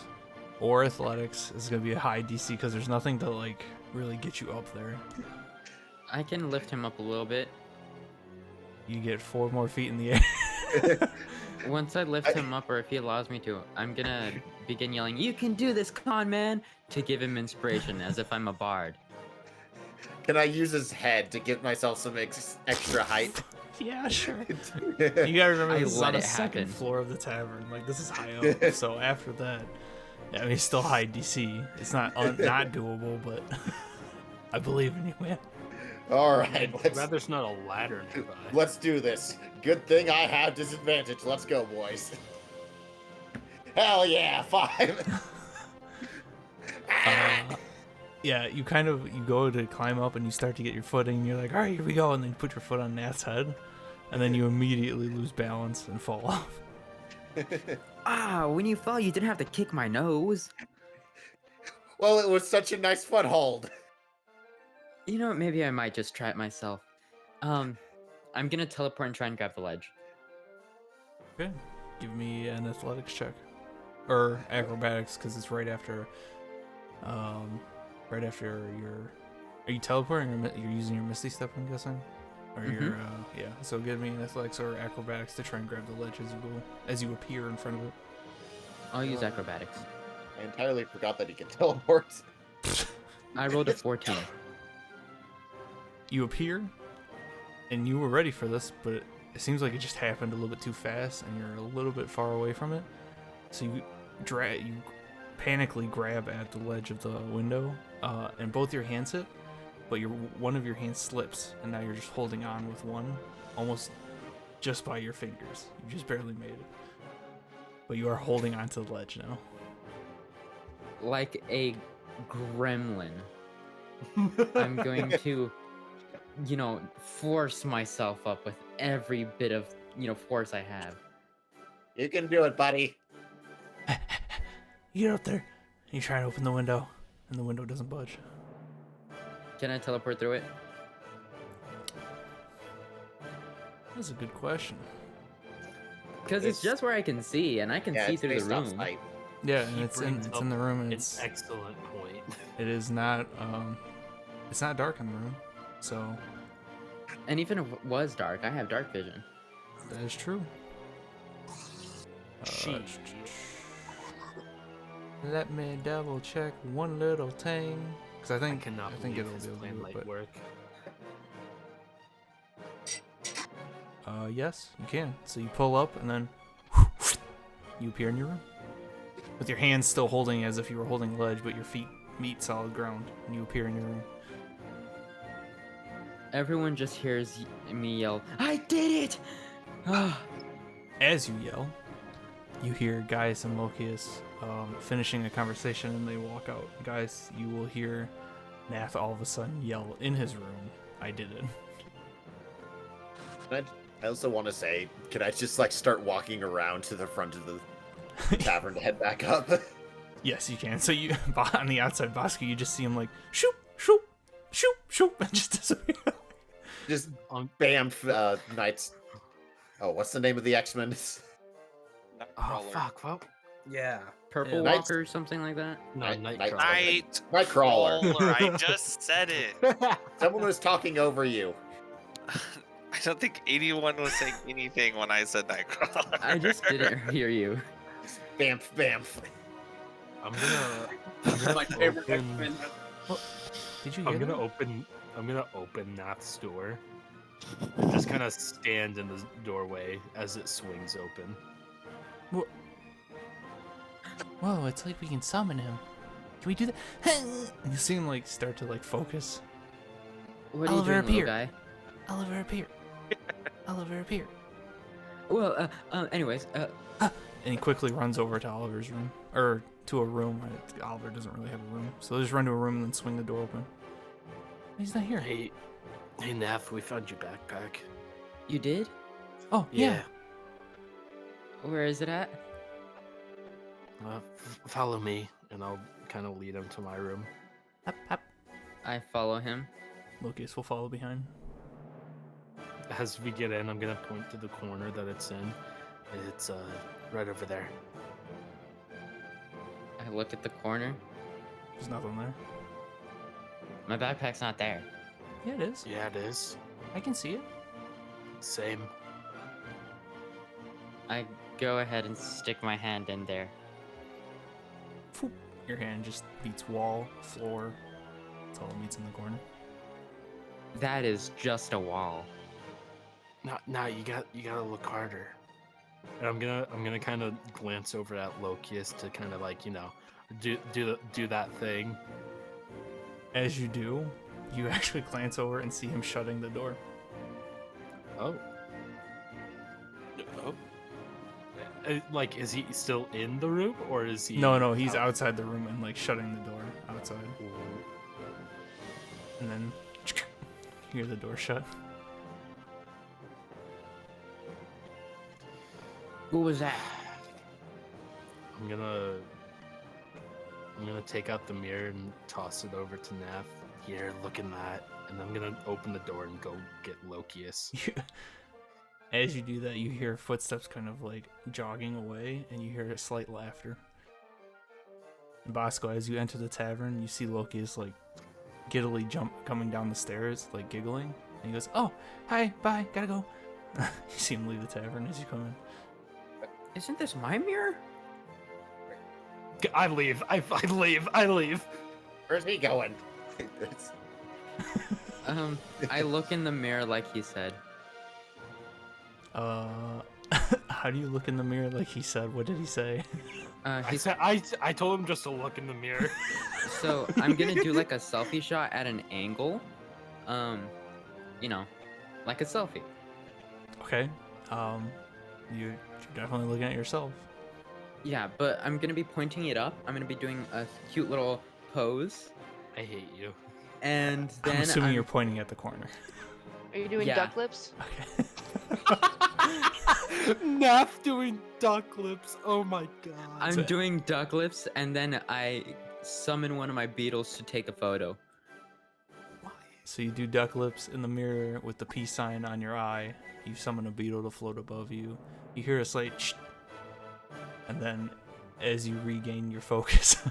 or athletics is gonna be a high DC because there's nothing to like really get you up there. I can lift him up a little bit. You get 4 more feet in the air. Once I lift him up, or if he allows me to, I'm gonna begin yelling, "You can do this, con man!" to give him inspiration, as if I'm a bard. Can I use his head to give myself some extra height? Yeah, sure. You gotta remember I this is let on the it second happen. floor of the tavern. Like this is high up. So after that, yeah, I mean, it's still high DC. It's not not doable, but I believe in you, man. Alright, Glad there's not a ladder nearby. let's do this. Good thing I have disadvantage. Let's go, boys. Hell yeah, 5. Yeah, you go to climb up and you start to get your footing. And you're like, all right, here we go, and then you put your foot on Nat's head, and then you immediately lose balance and fall off. Ah, when you fell, you didn't have to kick my nose. Well, it was such a nice foothold. You know what, maybe I might just try it myself. I'm gonna teleport and try and grab the ledge. Okay, give me an athletics check, or acrobatics, because it's right after your. Are you teleporting or you're using your Misty Step? I'm guessing. Or your yeah. So give me an athletics or acrobatics to try and grab the ledge as you appear in front of it. I'll use acrobatics. I entirely forgot that he can teleport. I rolled a 14. You appear, and you were ready for this, but it seems like it just happened a little bit too fast, and you're a little bit far away from it. So you panically grab at the ledge of the window, and both your hands hit, but one of your hands slips, and now you're just holding on with one, almost just by your fingers. You just barely made it. But you are holding onto the ledge now. Like a gremlin, I'm going to, force myself up with every bit of, force I have. You can do it, buddy. You get up there. You try and open the window, and the window doesn't budge. Can I teleport through it? That's a good question. Because it's just where I can see, and I can see it's through the based off room. sight. Yeah, and He it's brings in up the room, and An it's excellent point. it is not dark in the room, so And even if it was dark, I have dark vision. that is true. She. Let me double check one little thing, because I think cannot I think believe it'll this be able to plan do might it, work. but yes, you can. So you pull up, and then you appear in your room with your hands still holding as if you were holding ledge, but your feet meet solid ground, and you appear in your room. Everyone just hears me yell, "I did it!" Ah. As you yell, you hear Gaius and Lokius finishing a conversation, and they walk out. Gaius, you will hear Nath all of a sudden yell in his room, "I did it." I also want to say, can I just start walking around to the front of the tavern to head back up? Yes, you can. So you on the outside, Bosco, you just see him shoop, shoop, shoop, shoop, and just disappear. Just bam, Knights. Oh, what's the name of the X-Men? Oh fuck! Well, yeah. Purple Yeah. Knights- Walker or something like that. No, Night- Nightcrawler. Nightcrawler. I just said it. Someone was talking over you. I don't think 81 was saying anything when I said Nightcrawler. I just didn't hear you. Bamf, bamf. I'm gonna My favorite open. X-Men. Did you hear I'm gonna that? open Nath's door and just kind of stand in the doorway as it swings open. Whoa, it's like we can summon him. Can we do that? And you see him start to focus. What are you Oliver, doing, little appear. guy? Oliver, appear. Oliver, appear. Well, anyways, And he quickly runs over to Oliver's room, or to a room. Oliver doesn't really have a room, so they just run to a room and then swing the door open. He's not here. Hey, Nath, we found your backpack. you did? Oh yeah. Where is it at? Follow me, and I'll kind of lead him to my room. Hop, hop. I follow him. Lokius will follow behind. As we get in, I'm gonna point to the corner that it's in. It's right over there. I look at the corner. There's nothing there. My backpack's not there. Yeah, it is. Yeah, it is. I can see it. Same. I go ahead and stick my hand in there. Phoop. Your hand just beats wall, floor. That's all it meets in the corner. That is just a wall. No, you gotta look harder. And I'm gonna kind of glance over at Lokius to kind of do that thing. As you do, you actually glance over and see him shutting the door. Oh. Oh. Is he still in the room, or is he? No, he's out? outside the room and shutting the door outside. And then you hear the door shut. What was that? I'm gonna take out the mirror and toss it over to Nath. Here, look in that. And I'm gonna open the door and go get Lokius. As you do that, you hear footsteps kind of jogging away, and you hear a slight laughter. And Bosco, as you enter the tavern, you see Lokius giddily coming down the stairs, giggling. And he goes, "Oh, hi, bye, gotta go." You see him leave the tavern as you come in. Isn't this my mirror? I leave. I leave. Where's he going? I look in the mirror like he said. How do you look in the mirror like he said? What did he say? I told him just to look in the mirror. So I'm gonna do a selfie shot at an angle. Like a selfie. Okay. You're definitely looking at yourself. Yeah, but I'm gonna be pointing it up. I'm gonna be doing a cute little pose, I hate you. and then I'm assuming you're pointing at the corner. Are you doing Yeah. duck lips? Okay. Nath doing duck lips. Oh my god. I'm doing duck lips, and then I summon one of my beetles to take a photo. So you do duck lips in the mirror with the peace sign on your eye. You summon a beetle to float above you. You hear a slight shh. And then as you regain your focus,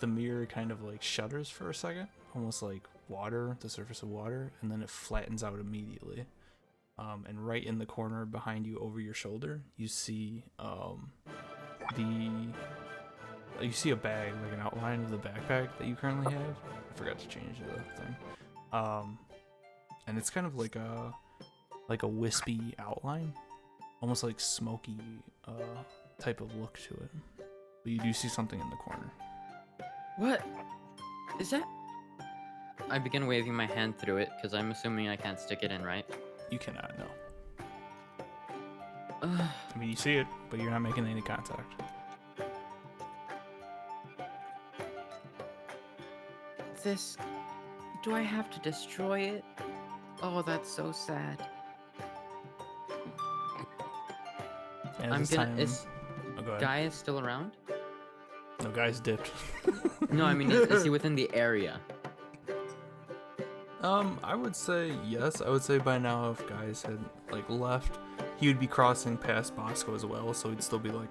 the mirror kind of like shudders for a second, almost like water, the surface of water, and then it flattens out immediately. And right in the corner behind you over your shoulder, you see you see a bag, like an outline of the backpack that you currently have. I forgot to change the thing. And it's kind of like a wispy outline, almost like smoky type of look to it. But you do see something in the corner. What? Is that? I begin waving my hand through it, because I'm assuming I can't stick it in, right? You cannot know. Ugh. I mean, you see it, but you're not making any contact. This... Do I have to destroy it? Oh, that's so sad. And I'm this gonna... time, Is oh, go ahead. Guy is still around? No, guy's dipped. No, I mean, is he within the area? I would say yes. I would say by now, if guys had like left, he would be crossing past Bosco as well, so he'd still be like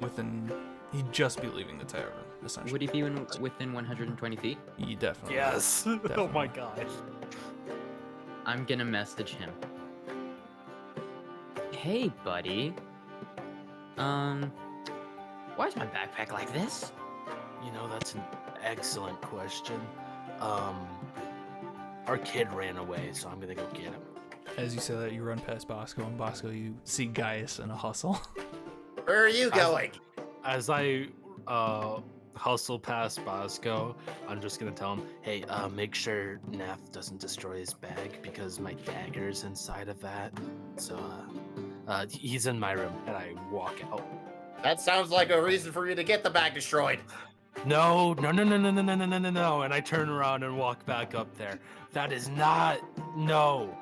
within. He'd just be leaving the tavern, essentially. Would he be within 120 feet? He definitely. Yes. Oh Definitely. my gosh. I'm gonna message him. Hey, buddy. Why is my backpack like this? You know, that's an excellent question. Our kid ran away, so I'm gonna go get him. As you say that, you run past Bosco, and Bosco, you see Gaius in a hustle. Where are you going? As I hustle past Bosco, I'm just gonna tell him, hey, make sure Nath doesn't destroy his bag because my dagger's inside of that. So he's in my room, and I walk out. That sounds like a reason for you to get the bag destroyed. No, and I turn around and walk back up there. That is not, no,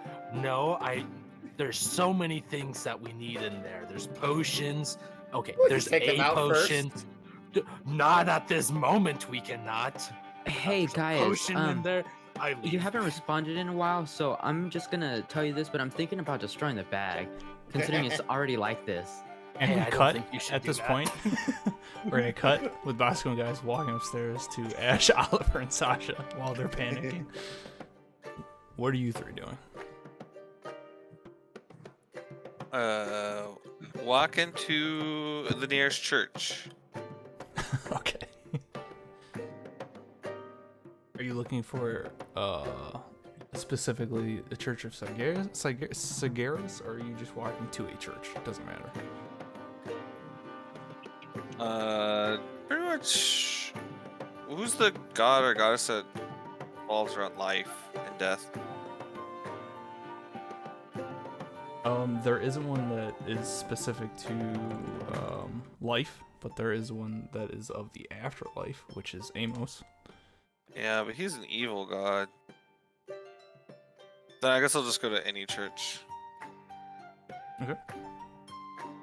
there's so many things that we need in there. There's potions. Okay, We can there's take them a out potion. first. Not at this moment, we cannot. Hey, There's a guys. potion in there. I leave. You haven't responded in a while, so I'm just gonna tell you this, but I'm thinking about destroying the bag, considering it's already like this. And Hey, we I don't cut think you should at do this that. point. We're gonna cut with Bosco and guys walking upstairs to Ash, Oliver, and Sasha while they're panicking. What are you three doing? Walk into the nearest church. Okay. Are you looking for specifically the Church of Sagaris, or are you just walking to a church? Doesn't matter. Pretty much. Who's the god or goddess that revolves around life and death? There isn't one that is specific to life, but there is one that is of the afterlife, which is Amos. Yeah, but he's an evil god. Then I guess I'll just go to any church. Okay.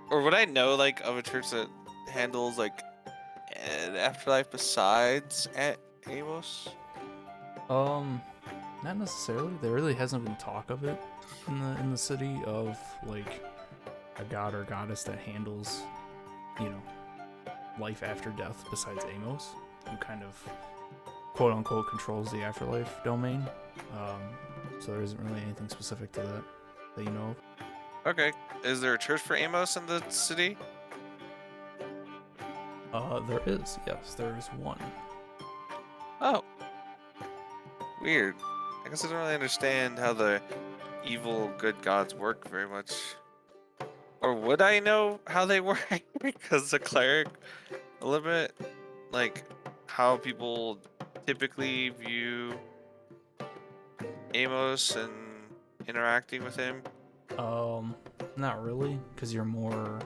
Or would I know like of a church that handles like an afterlife besides Amos? Not necessarily. There really hasn't been talk of it in the city of like a god or goddess that handles, life after death besides Amos, who kind of quote unquote controls the afterlife domain. So there isn't really anything specific to that you know of. Okay. Is there a church for Amos in the city? There is, yes, there is one. Oh. Weird. I guess I don't really understand how the evil good gods work very much. Or would I know how they work? Because the cleric, a little bit, like how people typically view Amos and interacting with him. Not really, because you're more.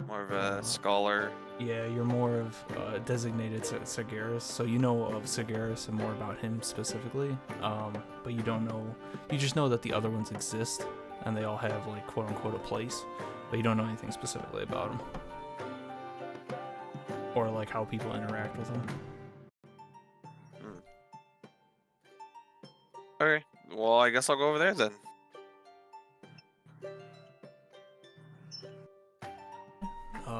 More of a scholar. Yeah, you're more of designated Sagaris, so you know of Sagaris and more about him specifically. But you don't know. You just know that the other ones exist, and they all have like quote unquote a place, but you don't know anything specifically about them, or like how people interact with them. Okay. Well, I guess I'll go over there then.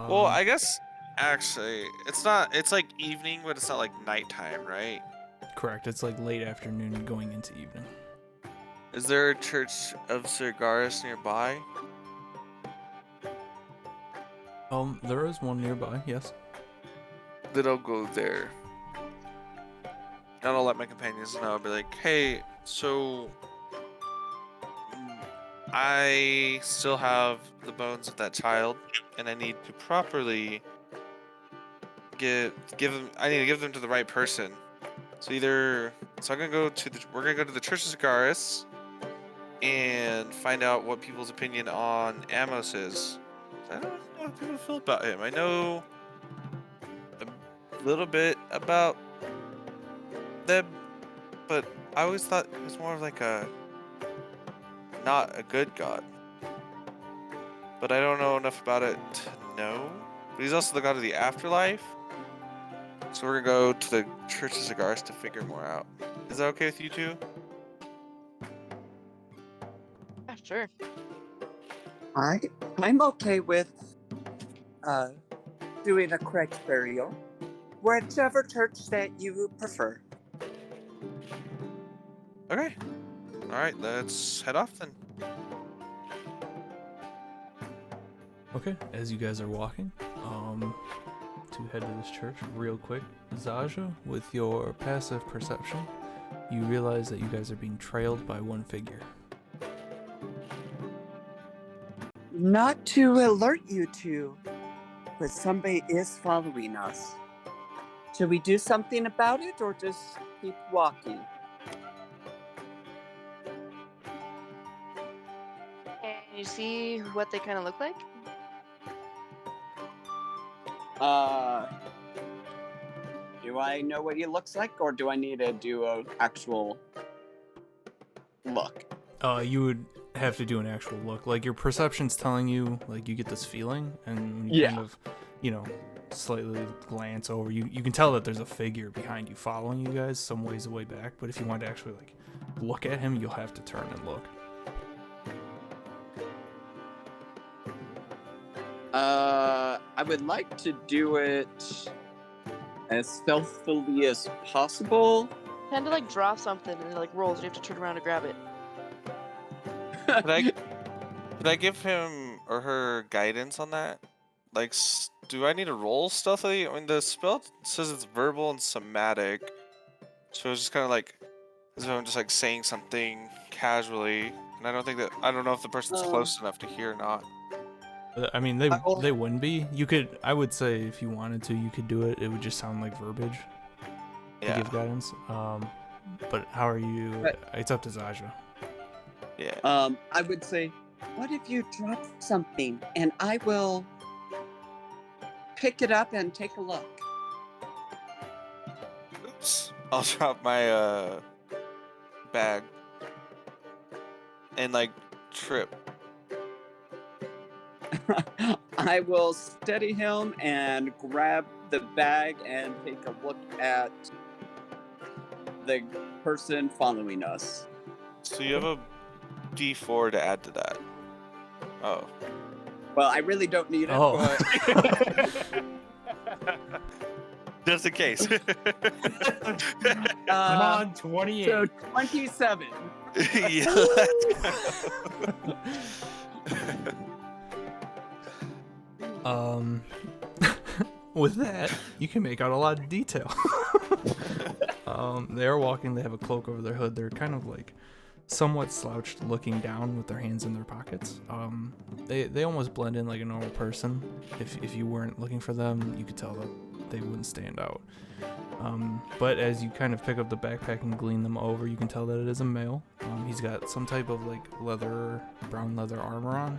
Well, I guess actually it's not. It's like evening, but it's not like nighttime, right? Correct. It's like late afternoon going into evening. Is there a church of Sirgaris nearby? There is one nearby. Yes. Then I'll go there. And I'll let my companions know. I'll be like, hey, so I still have the bones of that child, and I need to properly give them. I need to give them to the right person. So I'm gonna go to we're gonna go to the Church of Sagaris and find out what people's opinion on Amos is. I don't know how people feel about him. I know a little bit about them, but I always thought he was more of like not a good god. But I don't know enough about it to know. But he's also the god of the afterlife. So we're gonna go to the Church of Sagaris to figure more out. Is that okay with you two? Yeah, sure. I'm okay with doing a correct burial, whichever church that you prefer. Okay. Alright, let's head off then. Okay. As you guys are walking, to head to this church real quick, Zaja, with your passive perception, you realize that you guys are being trailed by one figure. Not to alert you two, but somebody is following us. Should we do something about it or just keep walking? Can you see what they kind of look like? Do I know what he looks like, or do I need to do an actual look? You would have to do an actual look. Like your perception's telling you, like you get this feeling, and when you kind of, slightly glance over, you can tell that there's a figure behind you following you guys some ways away back. But if you want to actually like look at him, you'll have to turn and look. I would like to do it as stealthily as possible. Tend to like drop something and it like rolls. You have to turn around to grab it. Could I give him or her guidance on that? Like, do I need to roll stealthily? I mean, the spell says it's verbal and somatic, so it's just kind of like as if I'm just like saying something casually, and I don't know if the person's close enough to hear or not. I mean, they wouldn't be. You could, I would say, if you wanted to, you could do it. It would just sound like verbiage to give guidance. But how are you? It's up to Zaja. Yeah. I would say, what if you drop something and I will pick it up and take a look? Oops. I'll drop my bag and like trip. I will steady him and grab the bag and take a look at the person following us. So you have a D4 to add to that. Oh. Well, I really don't need it, but... Just in case. Come on, 28. So 27. Yeah, let's go. With that, you can make out a lot of detail. They are walking, they have a cloak over their hood. They're kind of like somewhat slouched, looking down with their hands in their pockets. They almost blend in like a normal person. If you weren't looking for them, you could tell that they wouldn't stand out. But as you kind of pick up the backpack and glean them over, you can tell that it is a male. He's got some type of like brown leather armor on.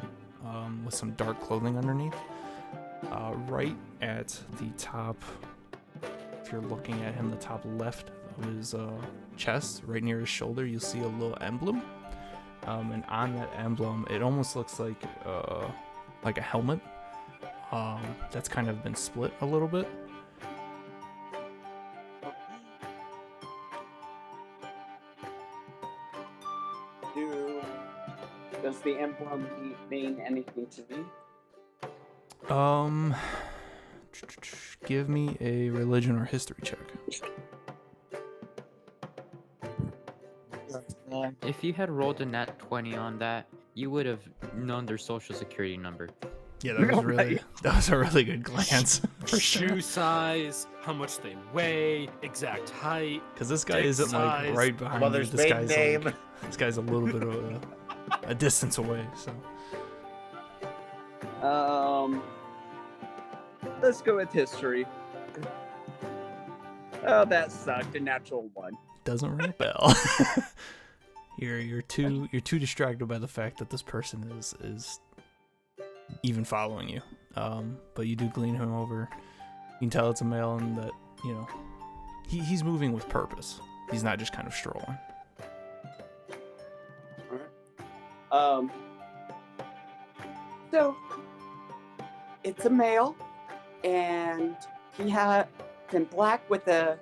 with some dark clothing underneath. Right at the top, if you're looking at him, the top left of his chest, right near his shoulder, you'll see a little emblem. And on that emblem, it almost looks like a helmet. That's kind of been split a little bit. Does the emblem mean anything to me? Give me a religion or history check. If you had rolled a nat 20 on that, you would have known their social security number. Yeah, that was a really good glance. For Shoe sure. size, how much they weigh, exact height. Because this guy Dick isn't like size, right behind mother's you. This maiden guy's name. this guy's a little bit of a distance away. So Let's go with history. Oh, that sucked. A natural one. doesn't ring a bell. You're too distracted by the fact that this person is even following you. But you do glean him over. You can tell it's a male, and that he's moving with purpose. He's not just kind of strolling. So it's a male, and he had in black with a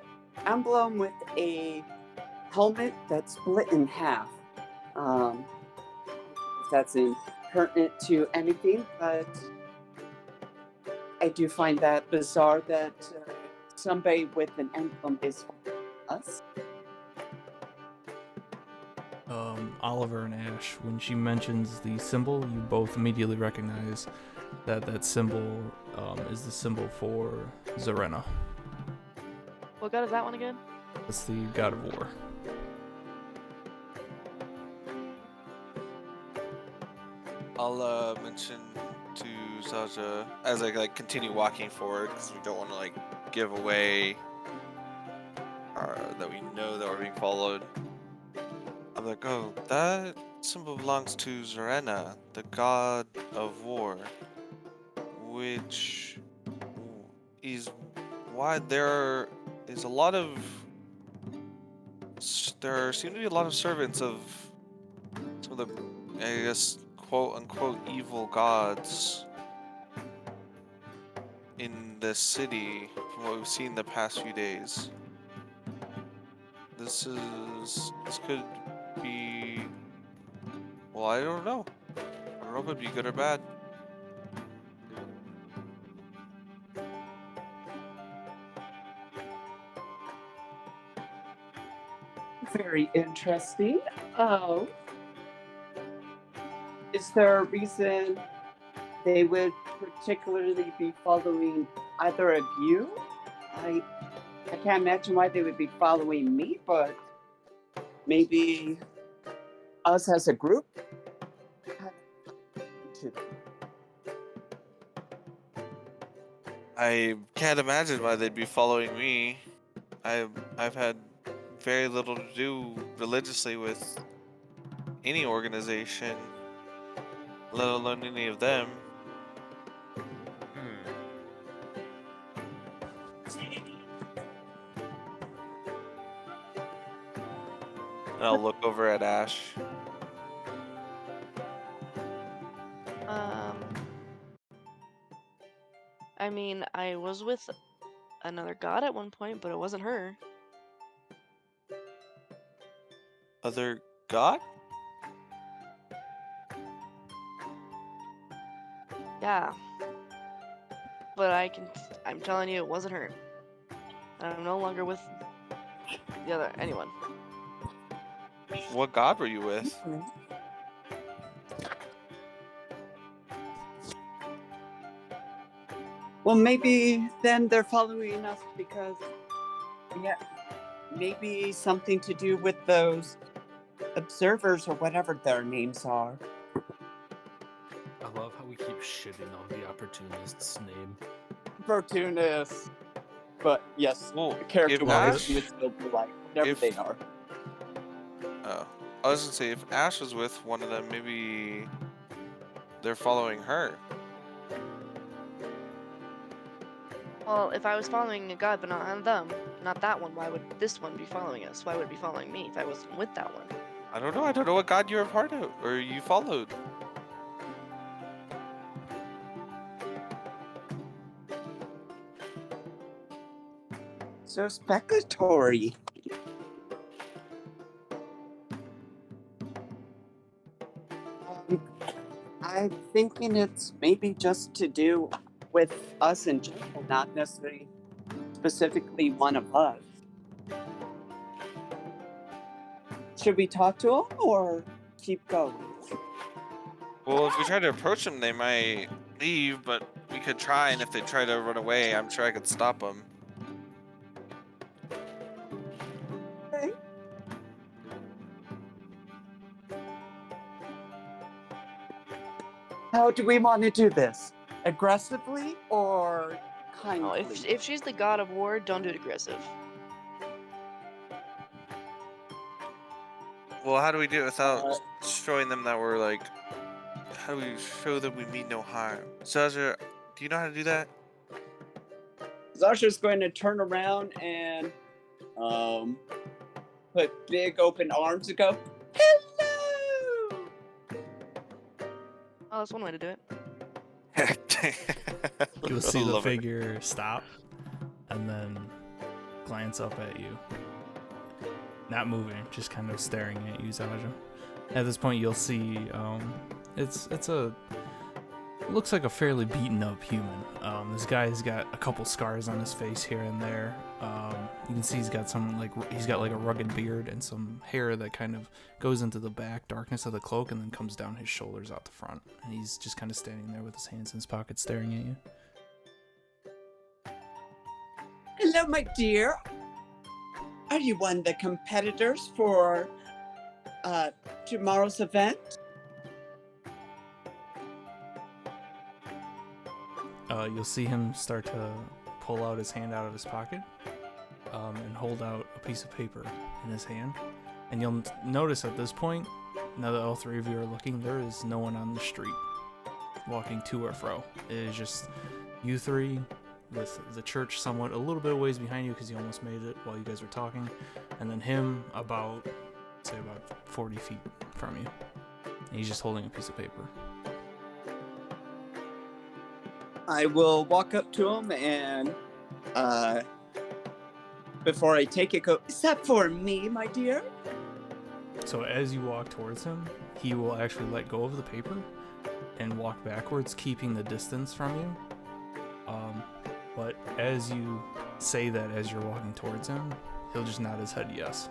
emblem with a helmet that's split in half. If that's impertinent to anything, but I do find that bizarre that somebody with an emblem is us. Oliver and Ash, when she mentions the symbol, you both immediately recognize that symbol is the symbol for Zarena. What god is that one again? That's the god of war. I'll mention to Zaja as I continue walking forward, because we don't want to give away that we know that we're being followed. I'm like, oh, that symbol belongs to Zarena, the god of war, which is why there is a lot of there seem to be a lot of servants of some of the, I guess, quote unquote evil gods in this city from what we've seen the past few days. This could be, well, I don't know. I don't know if it'd be good or bad. Very interesting. Oh. Is there a reason they would particularly be following either of you? I can't imagine why they would be following me, but maybe us as a group? I can't imagine why they'd be following me. I've had very little to do religiously with any organization, let alone any of them. And I'll look over at Ash. I mean, I was with another god at one point, but it wasn't her. Other god? Yeah. But I'm telling you, it wasn't her. And I'm no longer with anyone. What god were you with? Well, maybe then they're following us because, maybe something to do with those observers or whatever their names are. I love how we keep shitting on the opportunist's name. Opportunists. But yes, Well, character-wise, Ash- you would still be like, whatever if- they are. Oh, I was gonna say if Ash was with one of them, maybe they're following her. Well, if I was following a god but not them, not that one, why would this one be following us? Why would it be following me if I wasn't with that one? I don't know. I don't know what god you're a part of or you followed. So speculatory. I'm thinking it's maybe just to do with us in general, not necessarily specifically one of us. Should we talk to him or keep going? Well, if we try to approach them, they might leave, but we could try, and if they try to run away, I'm sure I could stop them. Okay. How do we want to do this? Aggressively or kindly? Oh, if she's the god of war, don't do it aggressive. Well, how do we do it without Uh, showing them that we're like... How do we show them we mean no harm? Zaja, do you know how to do that? Zasha's going to turn around and put big open arms and go, "Hello!" Oh, that's one way to do it. You'll see the Love it. figure stop and then glance up at you. Not moving, just kind of staring at you, Zaja. At this point, you'll see it looks like a fairly beaten up human. This guy's got a couple scars on his face here and there. You can see he's got like a rugged beard and some hair that kind of goes into the back darkness of the cloak and then comes down his shoulders out the front. And he's just kind of standing there with his hands in his pockets staring at you. Hello, my dear. Are you one of the competitors for tomorrow's event? You'll see him start to pull out his hand out of his pocket and hold out a piece of paper in his hand. And you'll notice at this point, now that all three of you are looking, there is no one on the street walking to or fro. It is just you three with the church somewhat a little bit of ways behind you because you almost made it while you guys were talking. And then him about 40 feet from you. And he's just holding a piece of paper. I will walk up to him and, before I take it, go, "Is that for me, my dear?" So as you walk towards him, he will actually let go of the paper and walk backwards, keeping the distance from you. But as you say that as you're walking towards him, he'll just nod his head yes.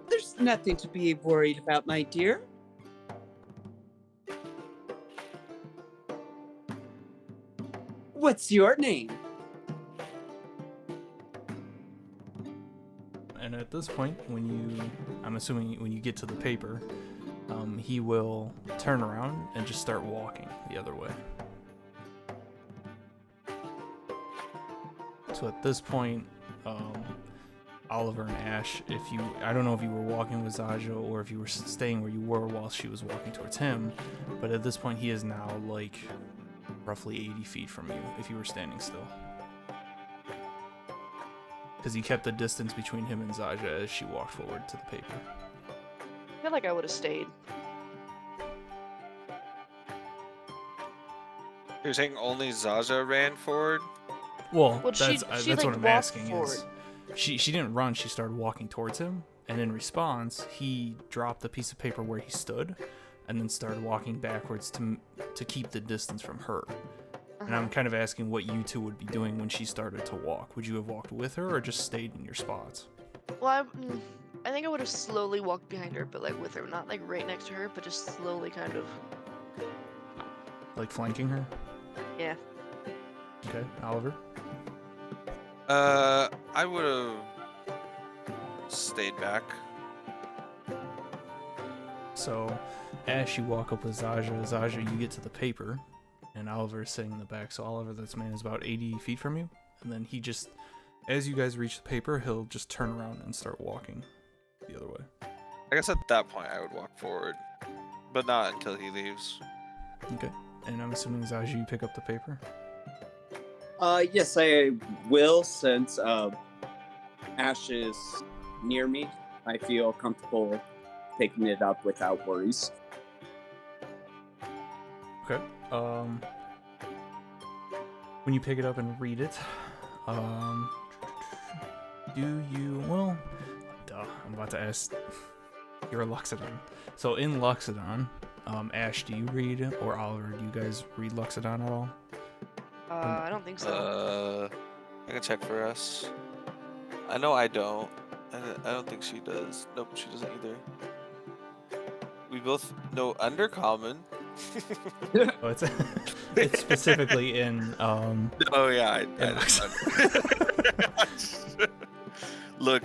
There's nothing to be worried about, my dear. What's your name? And at this point, I'm assuming when you get to the paper, he will turn around and just start walking the other way. So at this point, Oliver and Ash, I don't know if you were walking with Zaja or if you were staying where you were while she was walking towards him, but at this point he is now like roughly 80 feet from you if you were standing still. Because he kept the distance between him and Zaja as she walked forward to the paper. I feel like I would have stayed. You're saying only Zaja ran forward? Well, Well, that's she what like I'm walked asking forward. is she didn't run, she started walking towards him, and in response he dropped the piece of paper where he stood and then started walking backwards to keep the distance from her. And I'm kind of asking what you two would be doing when she started to walk. Would you have walked with her or just stayed in your spots? Well, I think I would have slowly walked behind her, but like with her, not like right next to her, but just slowly kind of. Like flanking her? Yeah. Okay, Oliver? I would have stayed back. So, as you walk up with Zaja, you get to the paper, and Oliver is sitting in the back. So Oliver, this man is about 80 feet from you, and then he just, as you guys reach the paper, he'll just turn around and start walking the other way. I guess at that point I would walk forward. but not until he leaves. Okay. And I'm assuming, Zaji, you pick up the paper? Yes, I will, since Ash is near me. I feel comfortable picking it up without worries. Okay. When you pick it up and read it, do you... Well, duh. I'm about to ask... You're a Luxodon. So in Luxodon, Ash, do you read, or Oliver, do you guys read Luxodon at all? I don't think so. I can check for us. I know I don't. I don't think she does. Nope, she doesn't either. We both know Undercommon. Oh, it's specifically in Oh yeah, in I Look,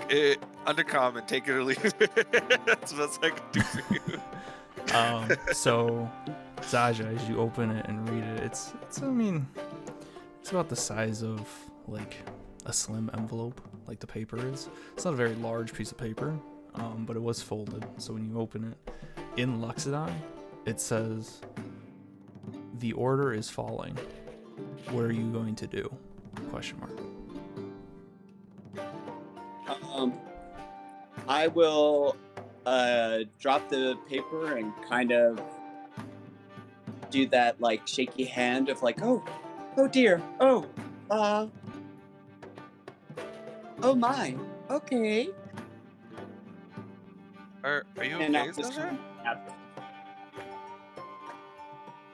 Undercommon, take it or leave it. That's the best I can do for you. So Zaja, as you open it and read it, it's I mean, it's about the size of like a slim envelope, like the paper is. It's not a very large piece of paper, but it was folded. So when you open it, in Luxodon, it says, "The order is falling. What are you going to do?" Question mark. I will drop the paper and kind of do that like shaky hand of like, oh dear, oh my, okay. Are you And okay, I'll just Zaja?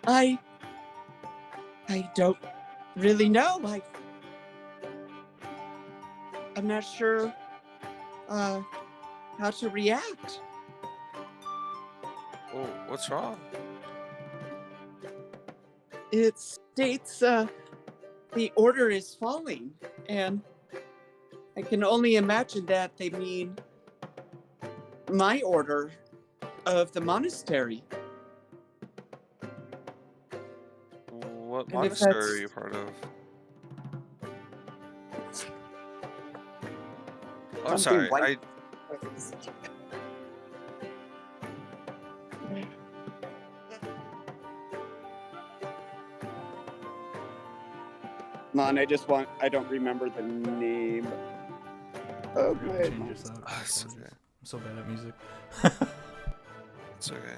I don't really know. I'm not sure how to react. Oh, what's wrong? It states the order is falling, and I can only imagine that they mean my order of the monastery. What And if monastery are that's- you part of? Oh, I'm Something sorry. white. Man, I don't remember the name. Oh, We're gonna change this out. It's okay. I'm so bad at music. It's okay.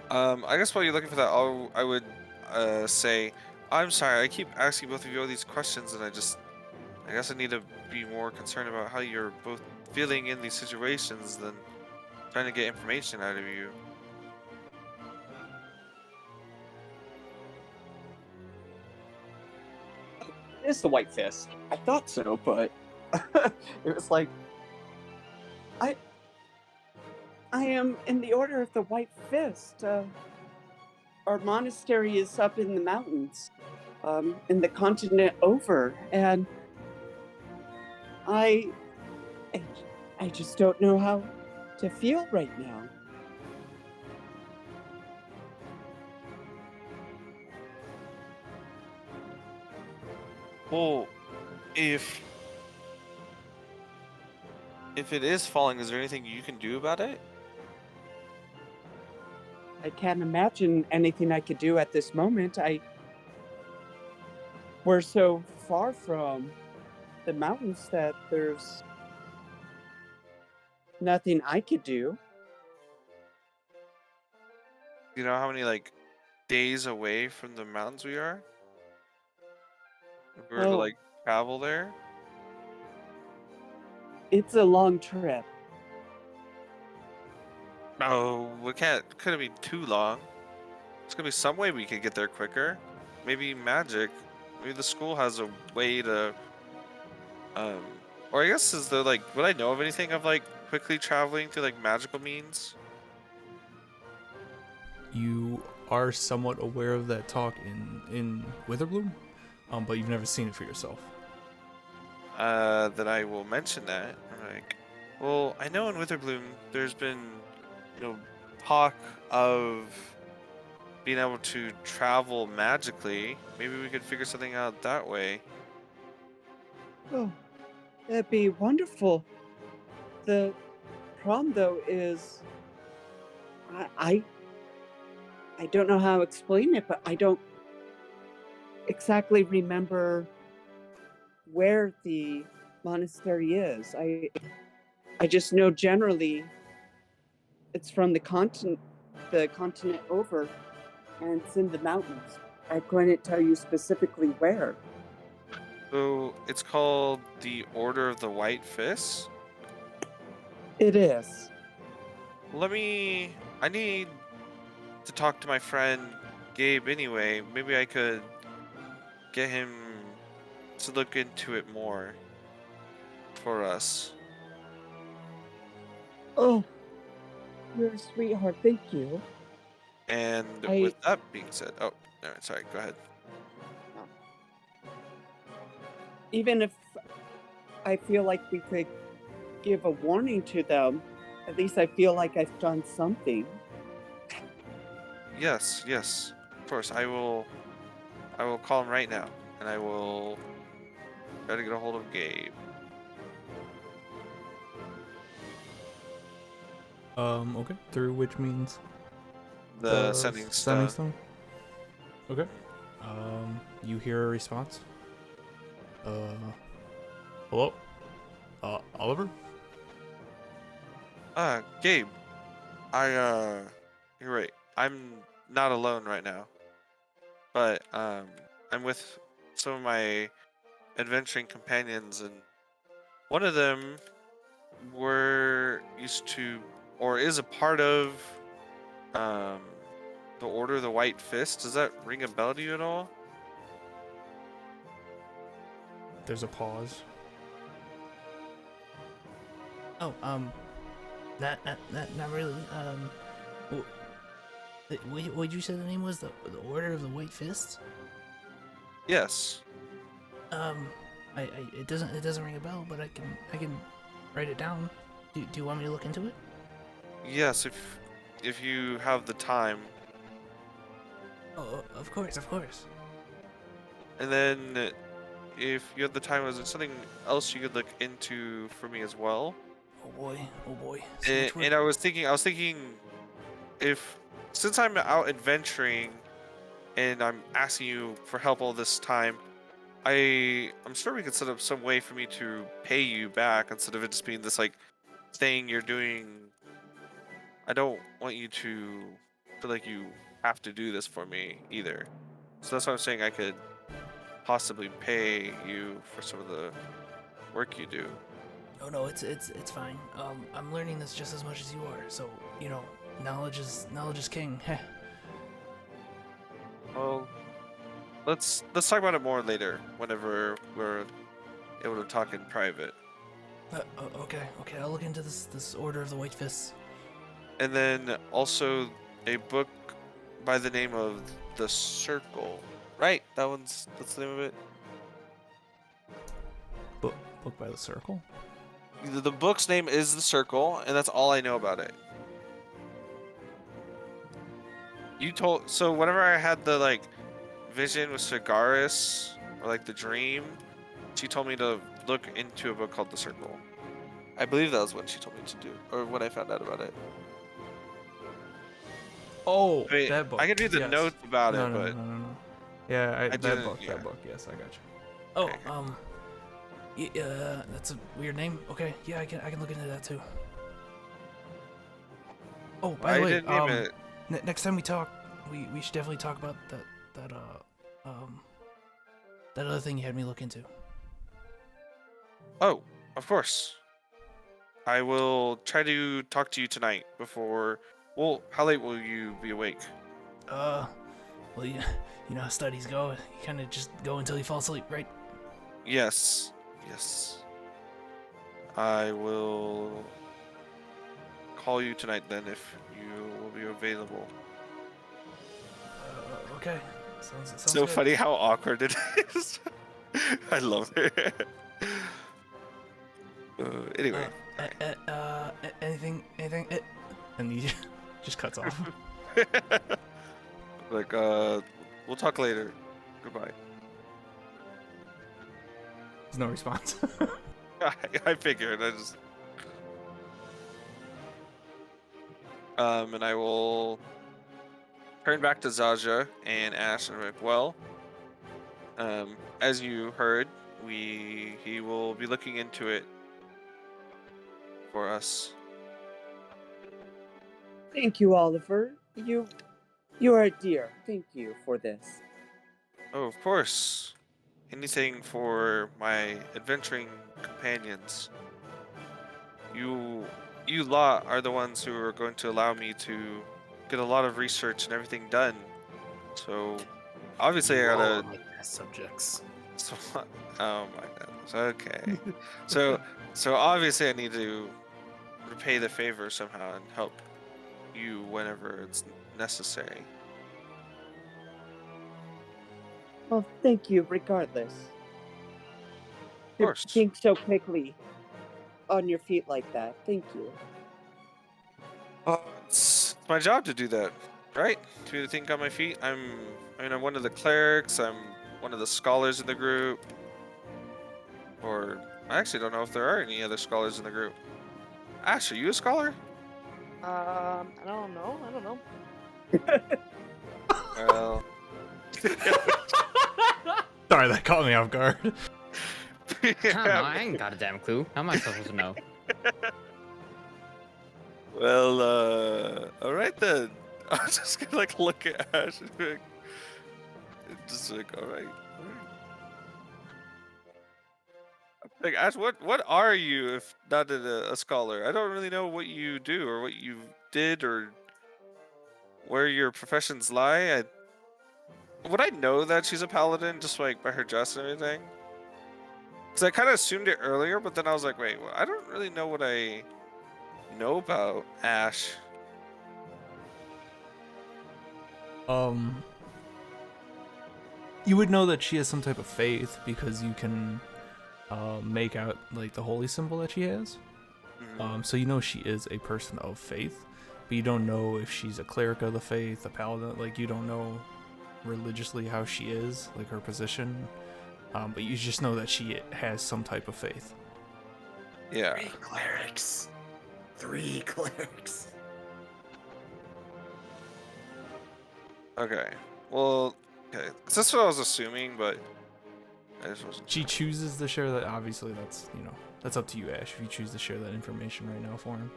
I guess while you're looking for that, I would say, I'm sorry. I keep asking both of you all these questions, and I guess I need to be more concerned about how you're both feeling in these situations than trying to get information out of you. It's the White Fist. I thought so, but it was like I am in the Order of the White Fist. Our monastery is up in the mountains, in the continent over, and I just don't know how to feel right now. Well, if it is falling, is there anything you can do about it? I can't imagine anything I could do at this moment. We're so far from the mountains that there's nothing I could do. You know how many like days away from the mountains we are? If we were to Oh. like travel there? It's a long trip. No, we can't. Couldn't be too long. There's gonna be some way we could get there quicker. Maybe magic. Maybe the school has a way to. Or I guess is there like would I know of anything of like quickly traveling through like magical means? You are somewhat aware of that talk in Witherbloom, but you've never seen it for yourself. Then I will mention that. I'm like, well, I know in Witherbloom there's been, talk of being able to travel magically. Maybe we could figure something out that way. Oh, that'd be wonderful. The problem, though, is I I don't know how to explain it, but I don't exactly remember where the monastery is. I just know generally it's from the continent over, and it's in the mountains. I couldn't tell you specifically where. So it's called the Order of the White Fist. It is. I need to talk to my friend Gabe anyway. Maybe I could get him to look into it more for us. Oh, you're a sweetheart. Thank you. And I with that being said, oh, no, sorry, go ahead. even if I feel like we could give a warning to them, at least I feel like I've done something. Yes, yes, of course. I will call him right now, and I will try to get a hold of Gabe. Okay. Through which means? The sending Sending stone. stone? Okay. You hear a response? Hello? Oliver? Gabe, you're right. I'm not alone right now, but I'm with some of my adventuring companions, and one of them were used to, or is a part of, um, the Order of the White Fist. Does that ring a bell to you at all? There's a pause. Oh, not really. What you said the name was the Order of the White Fists? Yes. It doesn't ring a bell, but I can write it down. Do you want me to look into it? Yes, if you have the time. Oh, of course. And then if you have the time, was there something else you could look into for me as well? Oh boy. So much work. And I was thinking if, since I'm out adventuring and I'm asking you for help all this time, I'm sure we could set up some way for me to pay you back instead of it just being this like thing you're doing. I don't want you to feel like you have to do this for me either. So that's why I'm saying I could possibly pay you for some of the work you do. Oh no, it's fine. I'm learning this just as much as you are. So knowledge is king. Heh. Well, let's talk about it more later whenever we're able to talk in private. Okay. I'll look into this Order of the White Fists. And then also a book by the name of The Circle. Right, that's the name of it. Book by the circle? The book's name is The Circle, and that's all I know about it. So whenever I had the like vision with Cigaris, or like the dream, she told me to look into a book called The Circle. I believe that was what she told me to do, or when I found out about it. Oh, I mean, that book. I could read the yes. notes about No, it, no, but no, no, no. Yeah, I that didn't- book. yeah. That book. Yes, I got you. Oh, Okay. that's a weird name. Okay, yeah, I can look into that too. Oh, by I the way, didn't name it. next time we talk, we should definitely talk about that other thing you had me look into. Oh, of course. I will try to talk to you tonight before. Well, how late will you be awake? Well, you know how studies go. You kind of just go until you fall asleep, right? Yes. I will call you tonight then if you will be available. Okay. Sounds So good. funny how awkward it is. I love it. Anyway. Anything? And he just cuts off. Like, we'll talk later. Goodbye. There's no response. I figured. And I will turn back to Zaja and Ash, and I'm like, well, as you heard, he will be looking into it for us. Thank you, Oliver. You are a dear. Thank you for this. Oh, of course. Anything for my adventuring companions. You lot are the ones who are going to allow me to get a lot of research and everything done. So obviously You I all gotta. are my test subjects. So, oh my goodness. Okay. So obviously I need to repay the favor somehow and help you whenever it's necessary. Well, thank you regardless. Of To course. think so quickly on your feet like that. Thank you. It's my job to do that, right? To think on my feet. I'm one of the clerics. I'm one of the scholars in the group. Or I actually don't know if there are any other scholars in the group. Ash, are you a scholar? I don't know. I don't know. Well, Sorry, that caught me off guard. I don't know. I ain't got a damn clue. How am I supposed to know? well, all right then. I'm just gonna like look at Ash and be like, just like, all right. Like, Ash, what are you if not a scholar? I don't really know what you do or what you did or where your professions lie. Would I know that she's a paladin just like by her dress and everything? Because I kind of assumed it earlier, but then I was like, wait, well, I don't really know what I know about Ash. You would know that she has some type of faith because you can make out like the holy symbol that she has. Mhm. So you know she is a person of faith, but you don't know if she's a cleric of the faith, a paladin. Like you don't know religiously how she is, like her position. But you just know that she has some type of faith. Yeah. 3 clerics. 3 clerics. Okay. Well, okay. 'Cause that's what I was assuming, but I just wasn't. She chooses to share that. Obviously, that's up to you, Ash. If you choose to share that information right now for him.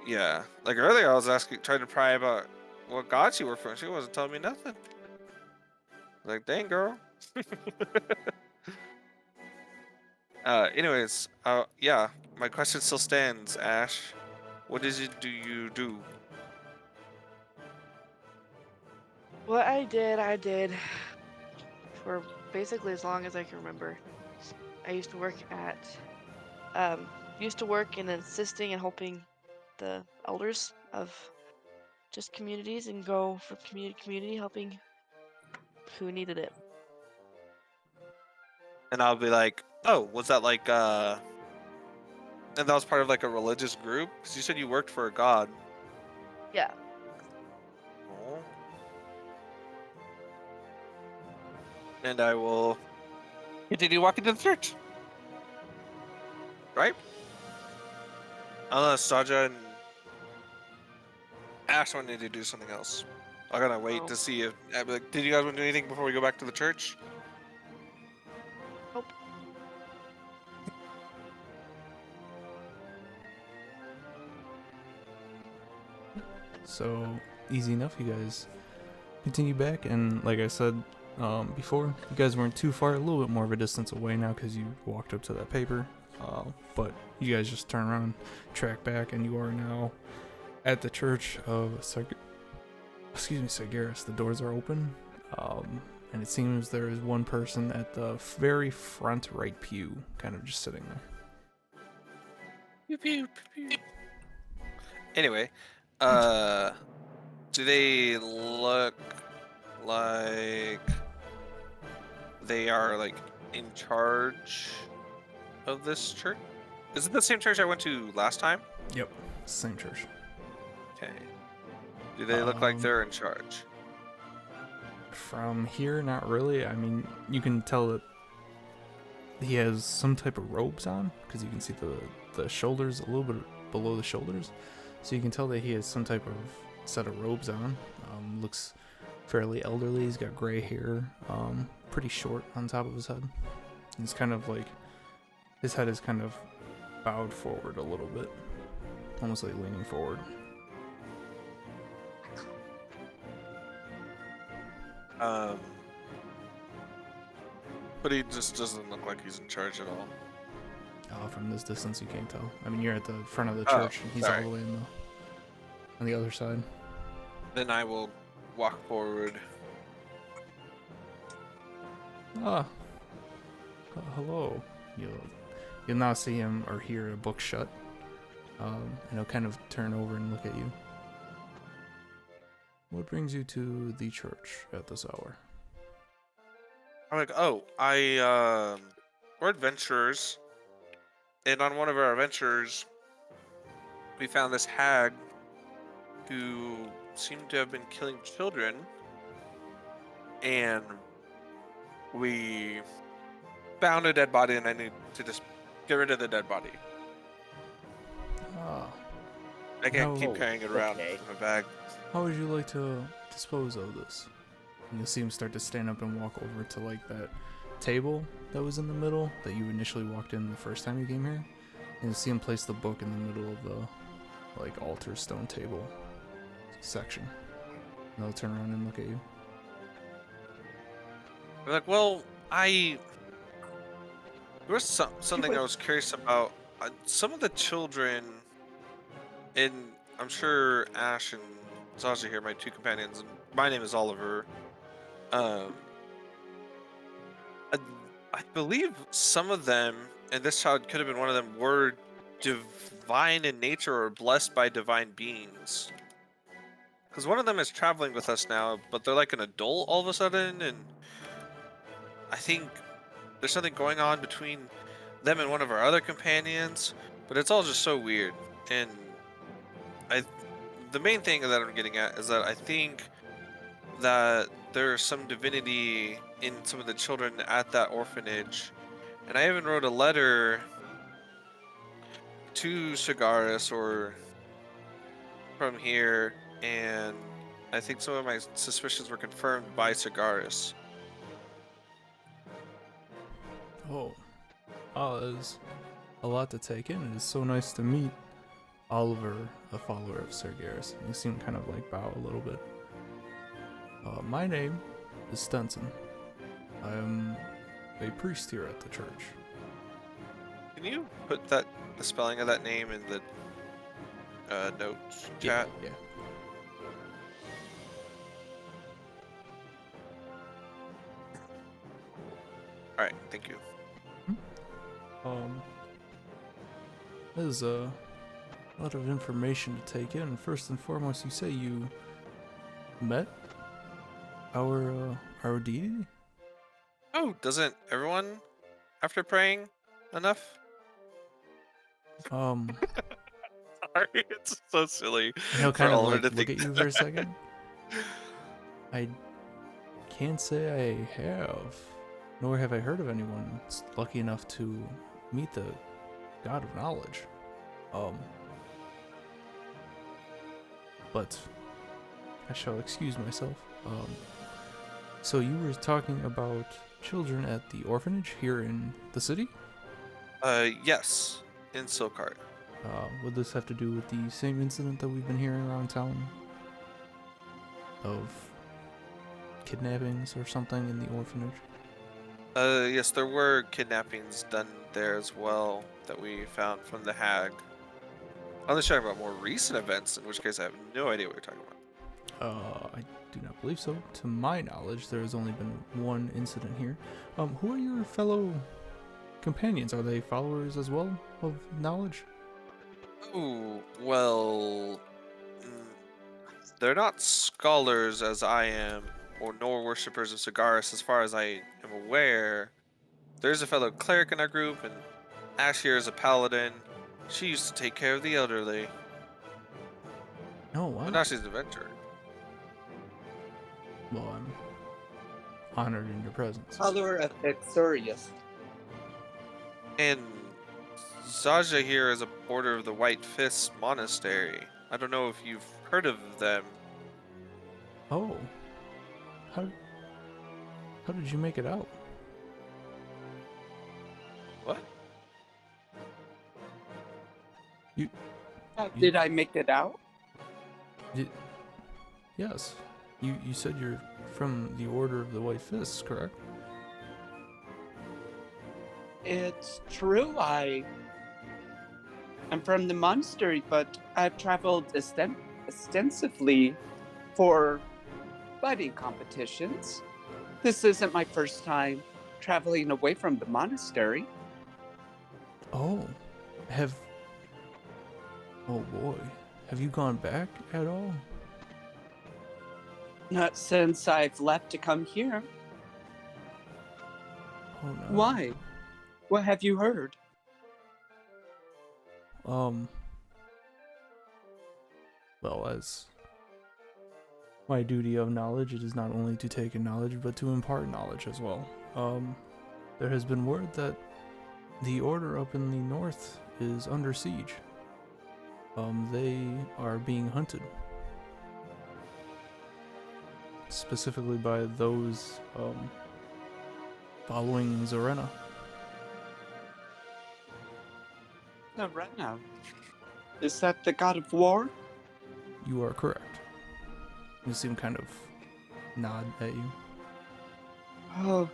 Yeah. Like earlier, I was trying to pry about what god she worked for, and she wasn't telling me nothing. Like, dang, girl. Anyways, yeah, my question still stands, Ash. What is it do you do? What I did for basically as long as I can remember. I used to work in assisting and helping the elders of just communities and go from community to community helping who needed it. And I'll be like, oh, was that like, and that was part of like a religious group? Because you said you worked for a god. Yeah. Oh. And I will continue walking to the church. Right? Unless Saja and Ash wanted to do something else. I'm gonna wait Oh. to see if. I'd be like, did you guys want to do anything before we go back to the church? Nope. So easy enough. You guys continue back, and like I said before, you guys weren't too far. A little bit more of a distance away now because you walked up to that paper. But you guys just turn around, track back, and you are now at the church of Sargeras. The doors are open, and it seems there is one person at the very front right pew, kind of just sitting there. Pew, pew, pew, pew. Anyway, do they look like they are like in charge of this church? Is it the same church I went to last time? Yep, same church. Okay. Do they look like Um, they're in charge? From here, not really. I mean, you can tell that he has some type of robes on because you can see the shoulders a little bit below the shoulders. So you can tell that he has some type of set of robes on. Looks fairly elderly. He's got gray hair, pretty short on top of his head. He's kind of like, his head is kind of bowed forward a little bit, almost like leaning forward. But he just doesn't look like he's in charge at all. From this distance, you can't tell. I mean, you're at the front of the Oh, church, and he's sorry. all the way on the other side. Then I will walk forward. Hello. You'll now see him or hear a book shut. And he'll kind of turn over and look at you. What brings you to the church at this hour? I'm like, oh, we're adventurers. And on one of our adventures, we found this hag who seemed to have been killing children. And we found a dead body, and I need to just get rid of the dead body. Ah, I can't No. keep carrying it around Okay. in my bag. how would you like to dispose of this? And you'll see him start to stand up and walk over to like that table that was in the middle that you initially walked in the first time you came here. And you'll see him place the book in the middle of the like altar stone table section. And they'll turn around and look at you. I'm like, well, there was something I was curious about. Some of the children, and I'm sure Ash and Zaja here, my two companions, and my name is Oliver. I believe some of them, and this child could have been one of them, were divine in nature or blessed by divine beings. Because one of them is traveling with us now, but they're like an adult all of a sudden, and I think there's something going on between them and one of our other companions, but it's all just so weird. And the main thing that I'm getting at is that I think that there's some divinity in some of the children at that orphanage. And I even wrote a letter to Sigaris or from here, and I think some of my suspicions were confirmed by Sigaris. Oh, that is a lot to take in. It is so nice to meet Oliver, a follower of Sir Garrus. You see him kind of like bow a little bit. My name is Stenson. I am a priest here at the church. Can you put the spelling of that name in the notes chat? Yeah. All right, thank you. There's a lot of information to take in. First and foremost, you say you met our deity? Oh, doesn't everyone after praying enough? Um, Sorry, it's so silly. and he'll for kind of Oliver like to look think at you for a second. I can't say I have, nor have I heard of anyone lucky enough to meet the God of Knowledge. But I shall excuse myself. So you were talking about children at the orphanage here in the city? Yes, in Silkart. Would this have to do with the same incident that we've been hearing around town? Of kidnappings or something in the orphanage? Yes, there were kidnappings done there as well that we found from the hag. Unless you're talking about more recent events, in which case I have no idea what you're talking about. I do not believe so. To my knowledge, there has only been one incident here. Who are your fellow companions? Are they followers as well of knowledge? Oh, well, they're not scholars as I am, or nor worshippers of Sigaris as far as I am aware. There's a fellow cleric in our group, and Ash here is a paladin. She used to take care of the elderly. Oh, wow. But now she's an adventurer. Well, I'm honored in your presence. Color of Exurius. And Zaja here is a order of the White Fist Monastery. I don't know if you've heard of them. Oh. How did you make it out? What? How did I make it out? Yes. You said you're from the Order of the White Fists, correct? It's true. I'm from the monastery, but I've traveled extensively for fighting competitions. This isn't my first time traveling away from the monastery. Oh. Oh boy. Have you gone back at all? Not since I've left to come here. Oh no. Why? What have you heard? Well, as my duty of knowledge, it is not only to take in knowledge, but to impart knowledge as well. There has been word that the Order up in the north is under siege. They are being hunted. Specifically by those, following Zarena. Arena. Is that the god of war? You are correct. You seem kind of nod at you. Oh.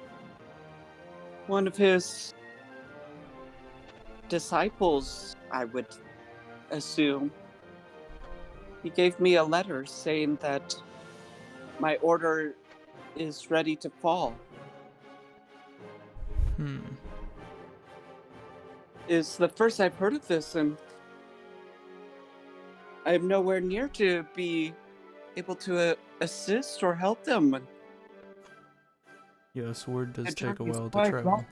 One of his disciples, I would assume. He gave me a letter saying that my order is ready to fall. It's the first I've heard of this, and I'm nowhere near to be able to assist or help them. Yes, word does The take a journey's while to quite travel. long.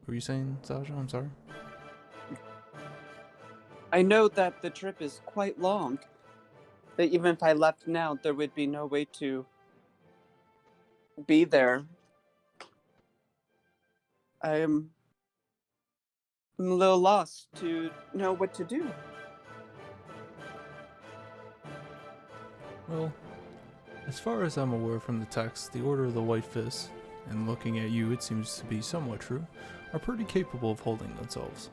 Were you saying, Sasha? I'm sorry. I know that the trip is quite long, that even if I left now, there would be no way to be there. I'm a little lost to know what to do. Well, as far as I'm aware from the text, the Order of the White Fist, and looking at you, it seems to be somewhat true, are pretty capable of holding themselves.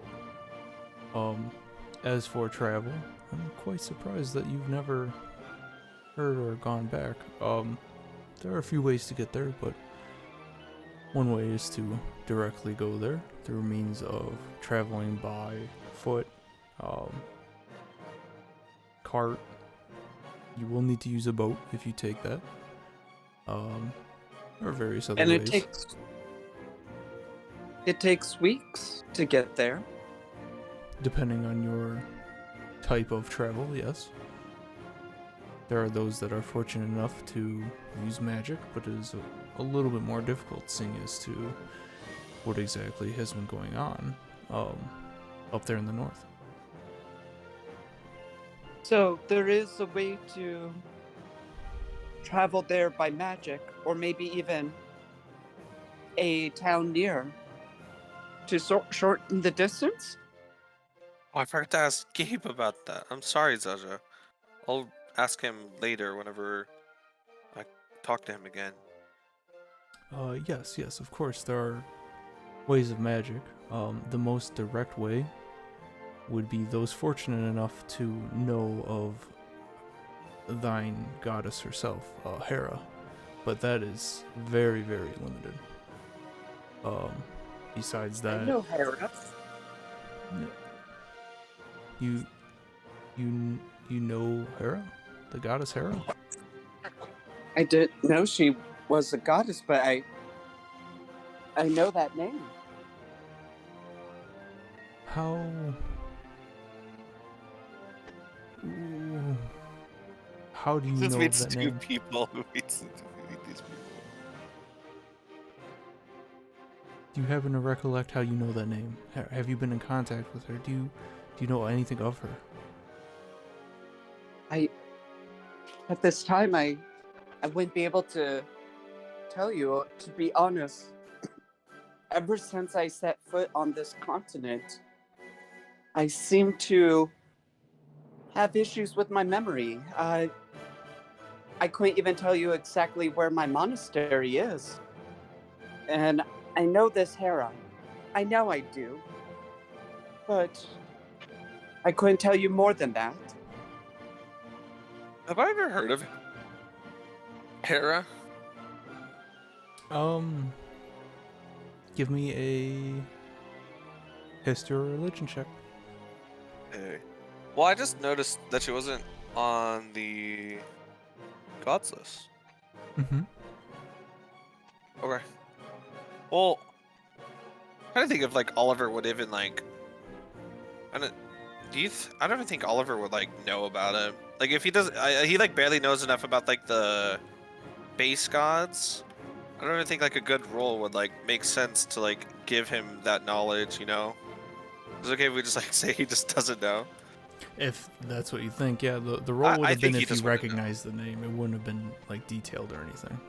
As for travel, I'm quite surprised that you've never heard or gone back. There are a few ways to get there, but one way is to directly go there through means of traveling by foot, cart. You will need to use a boat if you take that. There are various other And ways. it takes weeks to get there. Depending on your type of travel, yes. There are those that are fortunate enough to use magic, but it is a little bit more difficult seeing as to what exactly has been going on up there in the north. So there is a way to travel there by magic, or maybe even a town near to shorten the distance? Oh, I forgot to ask Gabe about that. I'm sorry, Zaja. I'll ask him later whenever I talk to him again. Yes, of course, there are ways of magic. The most direct way would be those fortunate enough to know of thine goddess herself, Hera, but that is very, very limited. Besides that, I know Hera. you know Hera, the goddess Hera. I didn't know she was a goddess, but I know that name. How? Ooh. How do you This know meets that two name? people. Who meets these people? Oh, Do you happen to recollect how you know that name? Have you been in contact with her? Do you know anything of her? At this time, I wouldn't be able to tell you. To be honest, ever since I set foot on this continent, I seem to have issues with my memory. I couldn't even tell you exactly where my monastery is. And I know this Hera. I know I do. But I couldn't tell you more than that. Have I ever heard of Hera? Give me a history or religion check. Hey. Well, I just noticed that she wasn't on the gods list. Mm-hmm. Okay. Well, I'm trying to think if like Oliver would even like. I don't. I don't even think Oliver would like know about it. Like if he does, he like barely knows enough about like the base gods. I don't even think like a good role would like make sense to like give him that knowledge. You know. Is it okay if we just like say he just doesn't know? If that's what you think, yeah, the role would I have been think he if you just wouldn't know. recognized the name. It wouldn't have been like detailed or anything.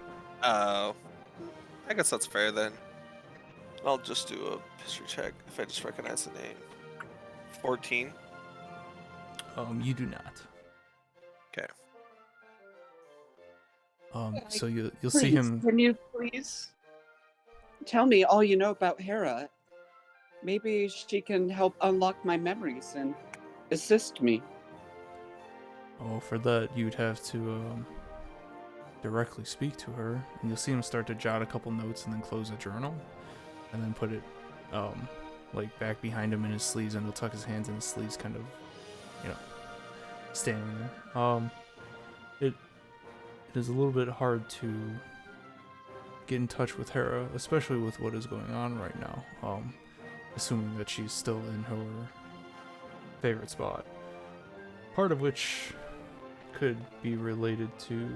Oh, I guess that's fair then. I'll just do a history check if I just recognize the name. 14. You do not. Okay. So you'll see him. Can you please tell me all you know about Hera? Maybe she can help unlock my memories and assist me. Oh, for that you'd have to directly speak to her, and you'll see him start to jot a couple notes and then close a journal, and then put it like back behind him in his sleeves, and he'll tuck his hands in his sleeves, kind of, standing there. It is a little bit hard to get in touch with Hera, especially with what is going on right now. Assuming that she's still in her favorite spot. Part of which could be related to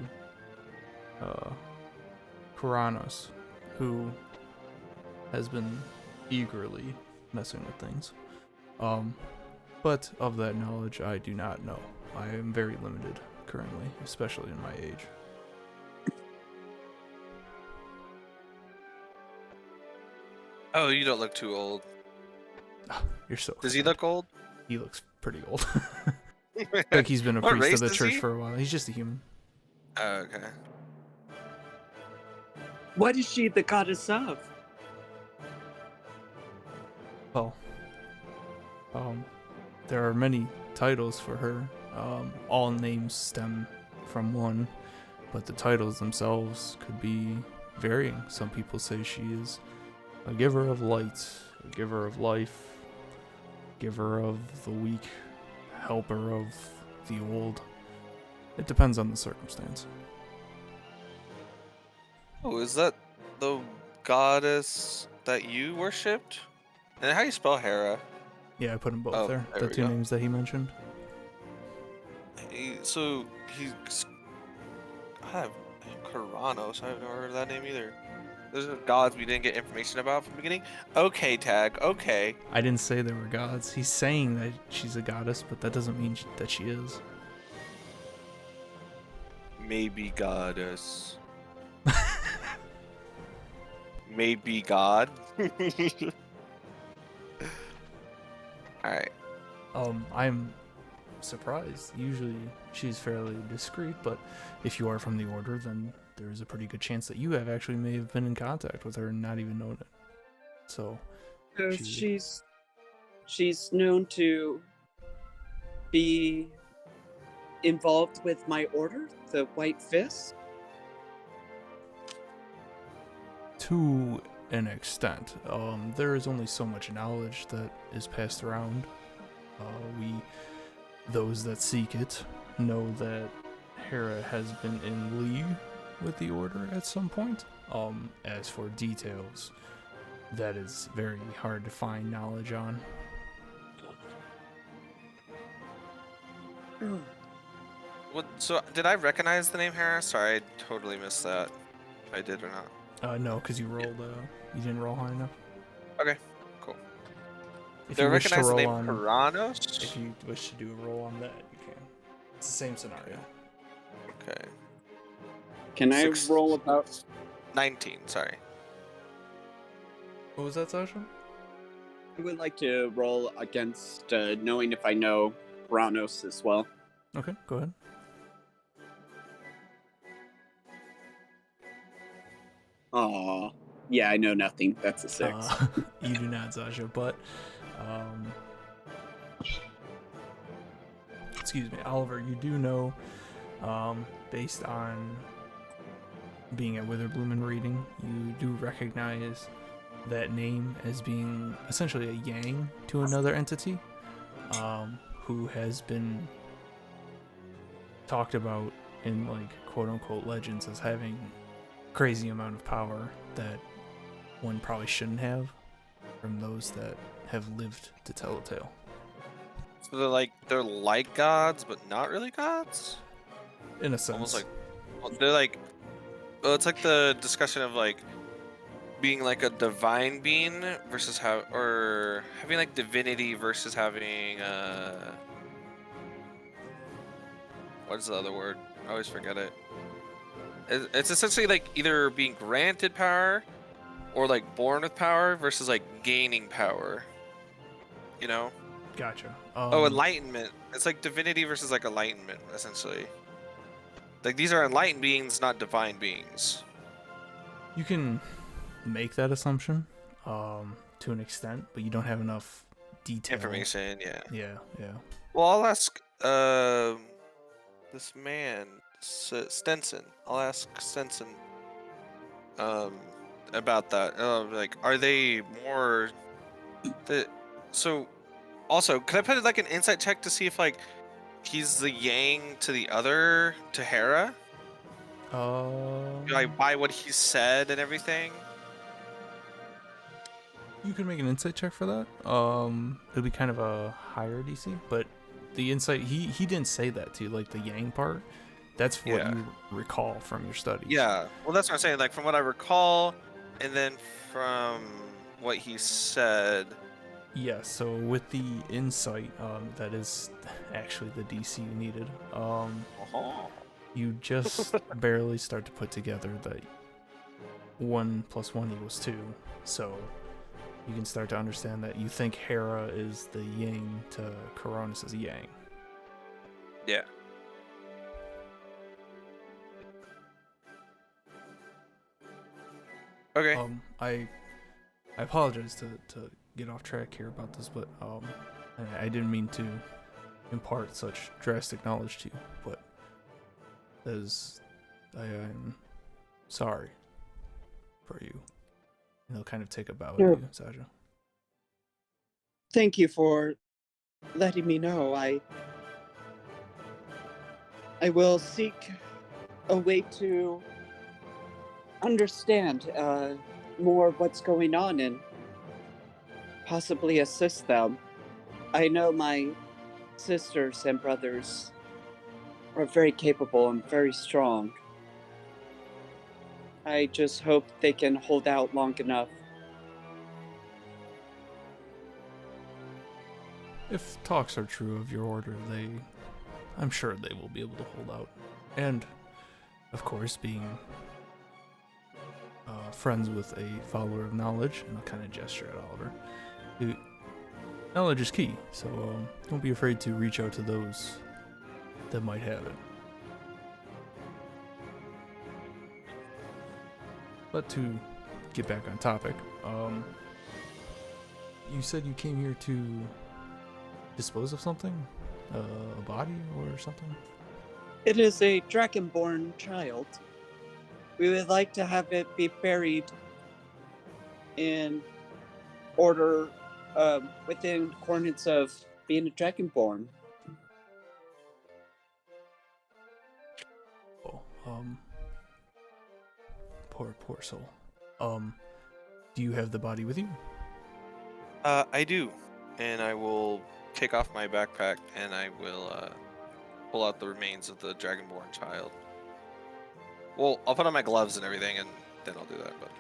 Kuranos, who has been eagerly messing with things. But of that knowledge, I do not know. I am very limited currently, especially in my age. Oh, you don't look too old. You're so. Does he look old? He looks pretty old. Like he's been a What priest race of the is church he? for a while. He's just a human. Oh, okay. What is she the goddess of? Well, there are many titles for her. All names stem from one, but the titles themselves could be varying. Some people say she is a giver of light, a giver of life, giver of the weak, helper of the old. It depends on the circumstance. Oh, is that the goddess that you worshipped? And how do you spell Hera? Yeah, I put them both Oh, there. there The we two go. names that he mentioned. So he's. I have Kuranos. I've never heard of that name either. Those are gods we didn't get information about from the beginning. Okay, Tag. Okay. I didn't say they were gods. He's saying that she's a goddess, but that doesn't mean that she is. Maybe goddess. Maybe God. Alright. I'm surprised. Usually she's fairly discreet, but if you are from the order, then there's a pretty good chance that you may have been in contact with her and not even known it. So She's known to be involved with my order, the White Fist. to an extent, there is only so much knowledge that is passed around. Those that seek it, know that Hera has been in league with the Order at some point. As for details, that is very hard to find knowledge on. What? So did I recognize the name Hera? Sorry, I totally missed that. If I did or not. No, because you rolled, you didn't roll high enough. Okay, cool. If Do I you wish to recognize the roll name on, Kuranos? if you wish to do a roll on that, you can. It's the same scenario. Okay. Can I Six- roll about 19, sorry. What was that, Sasha? I would like to roll against knowing if I know Branos as well. Okay, go ahead. Aw. Yeah, I know nothing. That's a 6. You do not, Sasha, but excuse me, Oliver, you do know, based on being at Witherbloom and reading, you do recognize that name as being essentially a yang to another entity, who has been talked about in like quote unquote legends as having crazy amount of power that one probably shouldn't have from those that have lived to tell a tale. So they're like gods, but not really gods. In a sense. Almost like they're like. Well, it's like the discussion of like being like a divine being versus or having like divinity versus having what is the other word? I always forget it. It's essentially like either being granted power or like born with power versus like gaining power. You know? Gotcha. Oh, enlightenment. It's like divinity versus like enlightenment, essentially. Like these are enlightened beings, not divine beings. You can make that assumption, to an extent, but you don't have enough detail. Information, yeah. Yeah. Well, I'll ask this man Stenson. I'll ask Stenson about that. Like, are they more? So, also, could I put like an insight check to see if like he's the Yang to the other to Hera? Like by what he said and everything. You can make an insight check for that. It'll be kind of a higher DC, but the insight he didn't say that to you, like the Yang part. That's what you recall from your studies. Yeah, well, that's what I'm saying. Like from what I recall, and then from what he said. Yeah. So with the insight, that is actually the DC you needed. You just barely start to put together that 1 + 1 = 2. So you can start to understand that you think Hera is the yin to Coronis is yang. Yeah. Okay. I apologize to get off track here about this, but I didn't mean to impart such drastic knowledge to you, but as I am sorry for you. And he'll kind of take a bow at you, Saja. Thank you for letting me know. I will seek a way to understand more what's going on and possibly assist them. I know my sisters and brothers are very capable and very strong. I just hope they can hold out long enough. If talks are true of your order, I'm sure they will be able to hold out. And, of course, being friends with a follower of knowledge, and I'll kind of gesture at Oliver, knowledge is key, so don't be afraid to reach out to those that might have it. But to get back on topic, you said you came here to dispose of something? A body or something? It is a dragonborn child. We would like to have it be buried in order within coordinates of being a dragonborn. Oh, poor soul. Do you have the body with you? I do, and I will take off my backpack and I will pull out the remains of the dragonborn child. Well, I'll put on my gloves and everything, and then I'll do that. But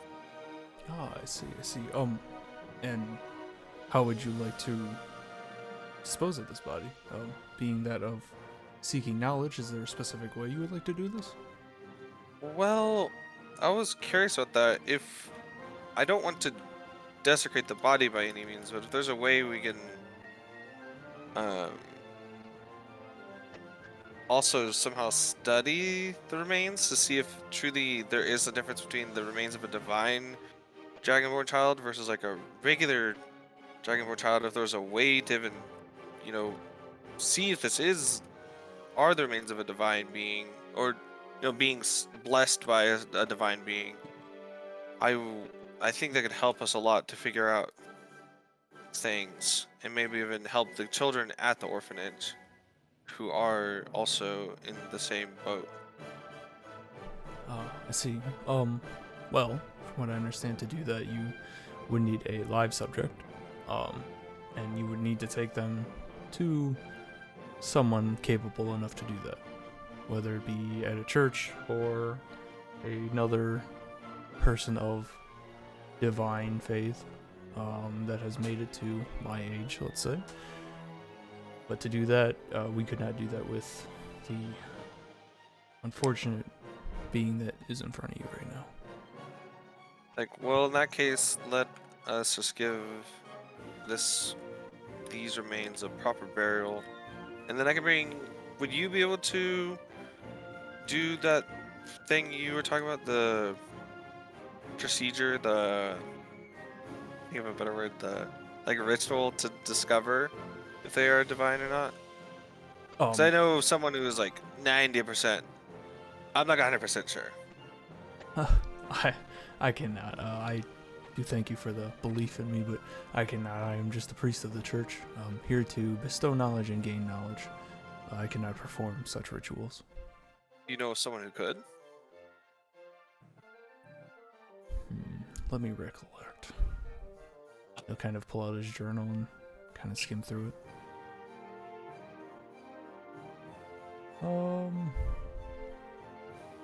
I see. And how would you like to dispose of this body? Being that of seeking knowledge, is there a specific way you would like to do this? well, I was curious about that. If I don't want to desecrate the body by any means, but if there's a way we can um, also somehow study the remains to see if truly there is a difference between the remains of a divine Dragonborn child versus like a regular Dragonborn child, if there's a way to even, you know, see if this are the remains of a divine being, or being blessed by a divine being. I think that could help us a lot to figure out things, and maybe even help the children at the orphanage who are also in the same boat. I see. Well, from what I understand, to do that, you would need a live subject, and you would need to take them to someone capable enough to do that, whether it be at a church or another person of divine faith that has made it to my age, let's say. But to do that, we could not do that with the unfortunate being that is in front of you right now. Like, well, in that case, let us just give these remains a proper burial, and then I can bring. Would you be able to do that thing you were talking about, the procedure, think of a better word, the like ritual to discover if they are divine or not? Because I know someone who is like 90%. I'm not 100% sure. I cannot. I do thank you for the belief in me, but I cannot. I am just a priest of the church. I'm here to bestow knowledge and gain knowledge. I cannot perform such rituals. You know someone who could? Let me recollect. He'll kind of pull out his journal and kind of skim through it.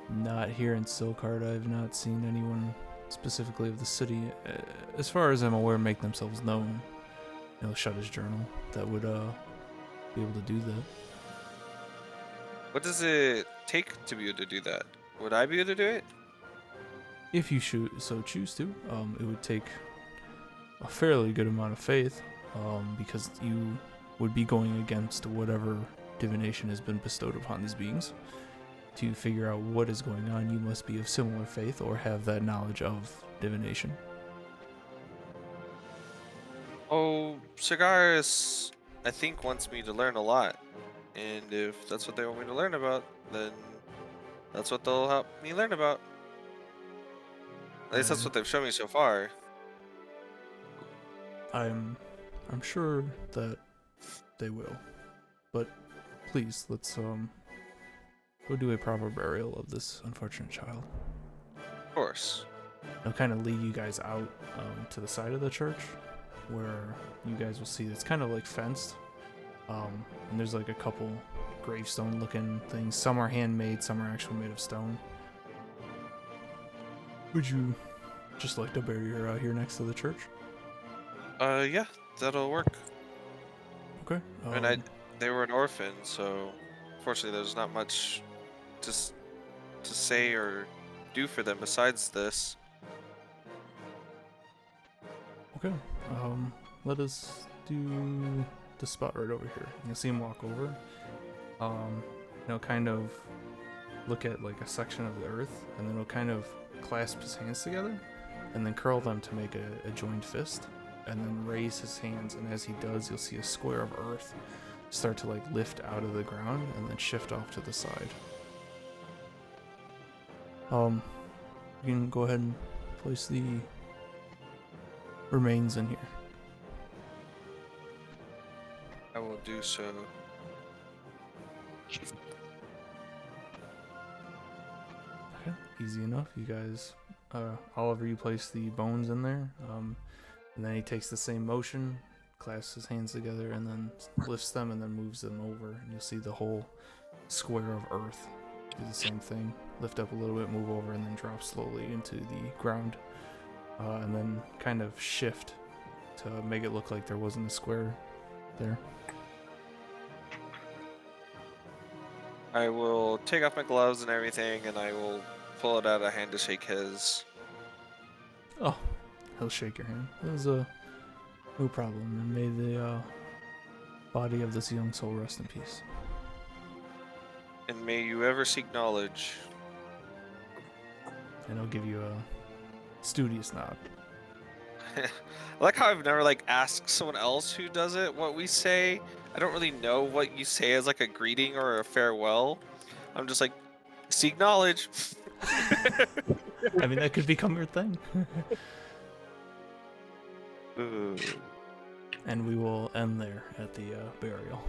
Not here in Silkheart. I've not seen anyone specifically of the city, as far as I'm aware, make themselves known. He'll shut his journal. That would be able to do that. What does it take to be able to do that? Would I be able to do it? If you so choose to, it would take a fairly good amount of faith, because you would be going against whatever divination has been bestowed upon these beings. To figure out what is going on, you must be of similar faith or have that knowledge of divination. Oh, Cigaris, I think, wants me to learn a lot. And if that's what they want me to learn about, then that's what they'll help me learn about. At least that's what they've shown me so far. I'm sure that they will. But please, let's go do a proper burial of this unfortunate child. Of course. I'll kind of lead you guys out to the side of the church, where you guys will see it's kind of like fenced, and there's like a couple gravestone looking things. Some are handmade, some are actually made of stone. Would you just like to bury her out here next to the church? Yeah, that'll work. Okay. I mean, they were an orphan, so unfortunately there's not much to say or do for them besides this. Okay. Let us do the spot right over here. You'll see him walk over. Kind of look at like a section of the earth, and then he'll kind of clasp his hands together, and then curl them to make a joined fist, and then raise his hands. And as he does, you'll see a square of earth start to like lift out of the ground and then shift off to the side. You can go ahead and place the remains in here. I will do so. Okay, easy enough. You guys, Oliver, you place the bones in there, and then he takes the same motion, clasps his hands together, and then lifts them and then moves them over, and you'll see the whole square of earth do the same thing. Lift up a little bit, move over, and then drop slowly into the ground, and then kind of shift to make it look like there wasn't a square there. I will take off my gloves and everything, and I will pull it out a hand to shake his. Oh, he'll shake your hand. It was no problem, and may the body of this young soul rest in peace. And may you ever seek knowledge. And he'll give you a studious nod. I like how I've never like asked someone else who does it what we say. I don't really know what you say as like a greeting or a farewell. I'm just like, seek knowledge. I mean, that could become your thing. Ooh. And we will end there at the burial.